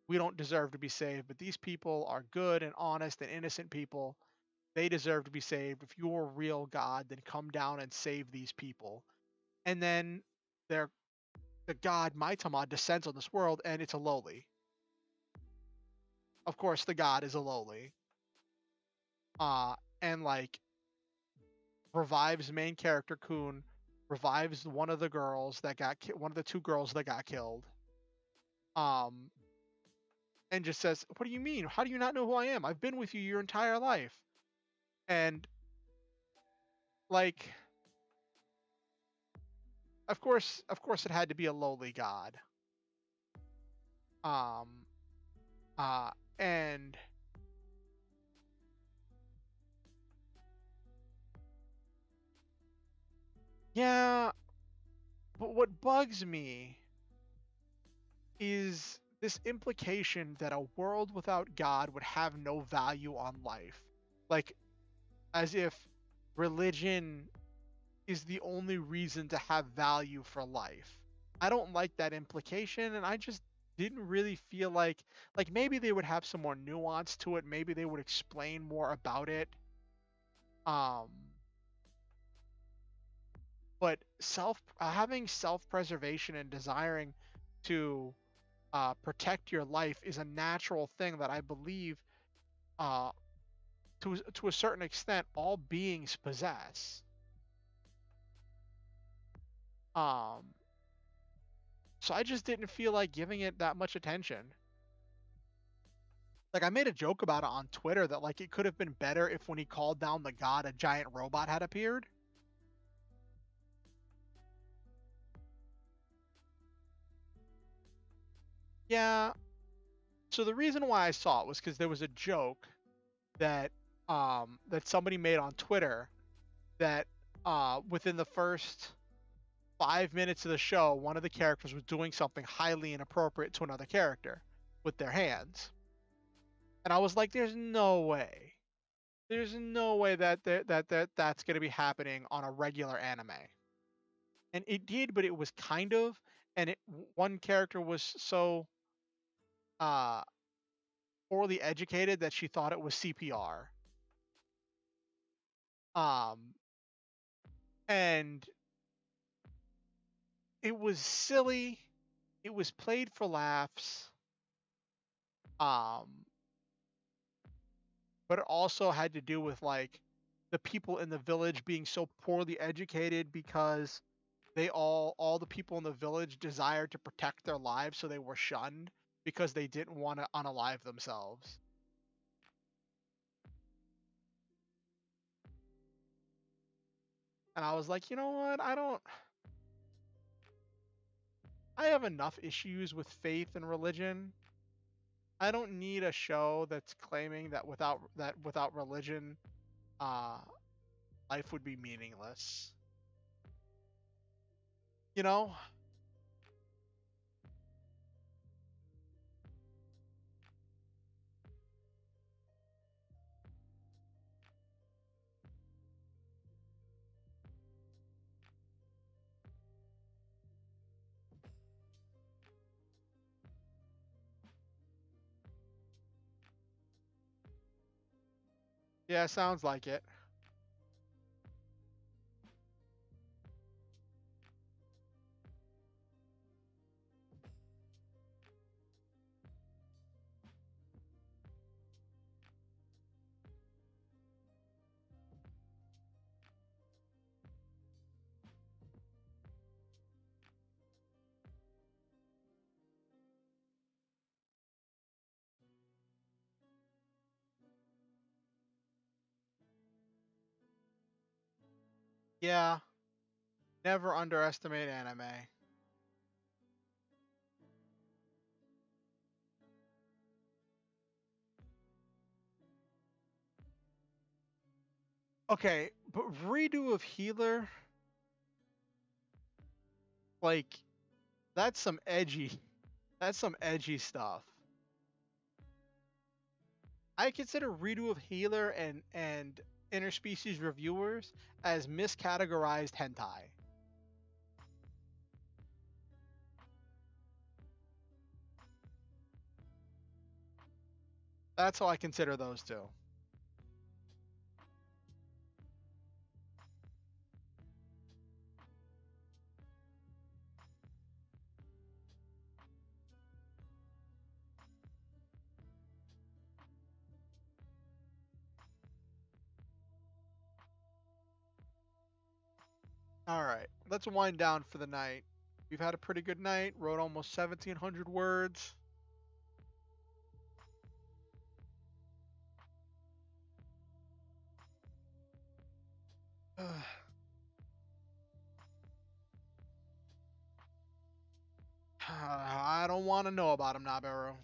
We don't deserve to be saved, but these people are good and honest and innocent people. They deserve to be saved. If you're a real God, then come down and save these people." And then their the god Maitama descends on this world, and it's a lowly. Of course, the god is a lowly. And like revives main character Kun, revives one of the girls that got one of the two girls that got killed. Um, and just says, "What do you mean? How do you not know who I am? I've been with you your entire life." And like, of course, it had to be a lowly god. Um, and yeah, but what bugs me is this implication that a world without God would have no value on life. Like, as if religion is the only reason to have value for life. I don't like that implication, and I just didn't really feel like maybe they would have some more nuance to it, maybe they would explain more about it. Um but self having self-preservation and desiring to protect your life is a natural thing that I believe uh, to a certain extent all beings possess. Um, so I just didn't feel like giving it that much attention. Like I made a joke about it on Twitter that like it could have been better if when he called down the god a giant robot had appeared. Yeah. So the reason why I saw it was because there was a joke that that somebody made on Twitter that within the first 5 minutes of the show, one of the characters was doing something highly inappropriate to another character with their hands. And I was like, there's no way. There's no way that's going to be happening on a regular anime. And it did, but it was kind of, and one character was so uh poorly educated that she thought it was CPR. Um and it was silly. It was played for laughs. Um but it also had to do with like the people in the village being so poorly educated because all the people in the village desired to protect their lives, so they were shunned because they didn't want to unalive themselves. And I was like, you know what, I have enough issues with faith and religion. I don't need a show that's claiming that without religion uh life would be meaningless, you know. Yeah, sounds like it. Yeah. Never underestimate anime. Okay, but redo of healer, like that's some edgy, that's some edgy stuff. I consider redo of healer and interspecies reviewers as miscategorized hentai. That's how I consider those two. All right, let's wind down for the night. We've had a pretty good night. Wrote almost 1,700 words. I don't want to know about him, Naberu.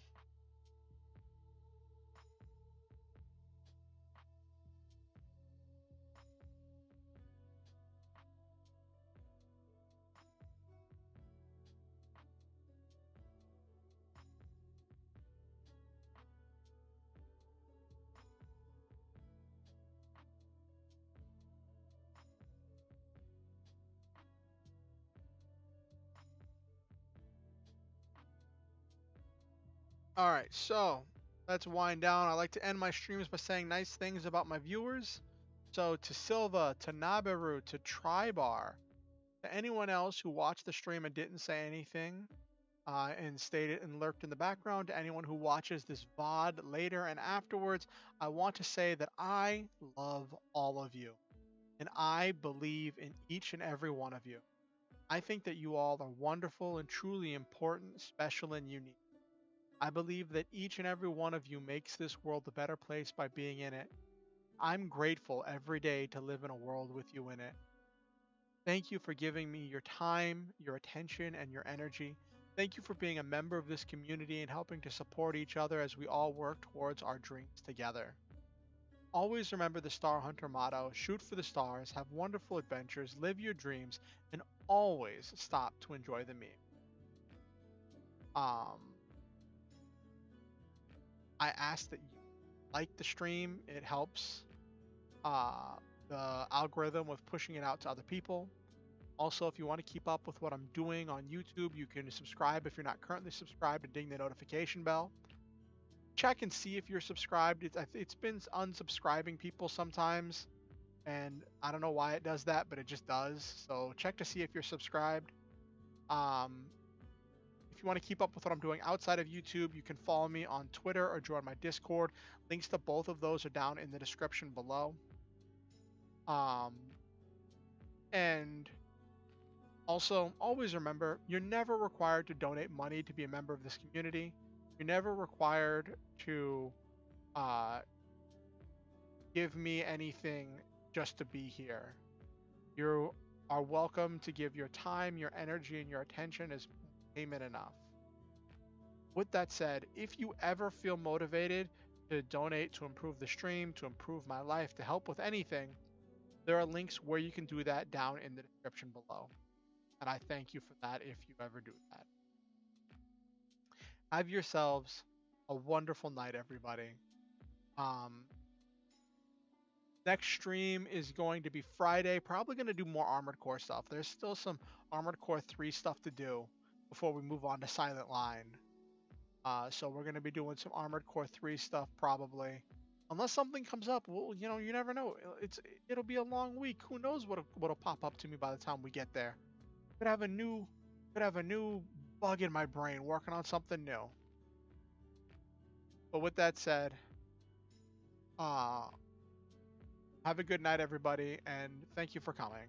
All right, so let's wind down. I like to end my streams by saying nice things about my viewers. So to Silva, to Naberu, to Tribar, to anyone else who watched the stream and didn't say anything, and stayed and lurked in the background, to anyone who watches this VOD later and afterwards, I want to say that I love all of you. And I believe in each and every one of you. I think that you all are wonderful and truly important, special, and unique. I believe that each and every one of you makes this world a better place by being in it. I'm grateful every day to live in a world with you in it. Thank you for giving me your time, your attention, and your energy. Thank you for being a member of this community and helping to support each other as we all work towards our dreams together. Always remember the Star Hunter motto: shoot for the stars, have wonderful adventures, live your dreams, and always stop to enjoy the meme. Um, I ask that you like the stream, it helps uh, the algorithm with pushing it out to other people. Also, if you want to keep up with what I'm doing on YouTube, you can subscribe if you're not currently subscribed and ding the notification bell. Check and see if you're subscribed. It's been unsubscribing people sometimes, and I don't know why it does that, but it just does. So check to see if you're subscribed. Um, if you want to keep up with what I'm doing outside of YouTube, you can follow me on Twitter or join my Discord. Links to both of those are down in the description below. Um, and also, always remember, you're never required to donate money to be a member of this community. You're never required to uh, give me anything just to be here. You are welcome to give your time, your energy, and your attention as payment enough. With that said, if you ever feel motivated to donate to improve the stream, to improve my life, to help with anything, there are links where you can do that down in the description below. And I thank you for that if you ever do that. Have yourselves a wonderful night, everybody. Um, Next stream is going to be Friday. Probably going to do more Armored Core stuff. There's still some Armored Core 3 stuff to do before we move on to Silent Line. So we're going to be doing some Armored Core 3 stuff probably. Unless something comes up, well, you never know. It'll be a long week. Who knows what'll pop up to me by the time we get there. Could have a new bug in my brain working on something new. But with that said, have a good night, everybody, and thank you for coming.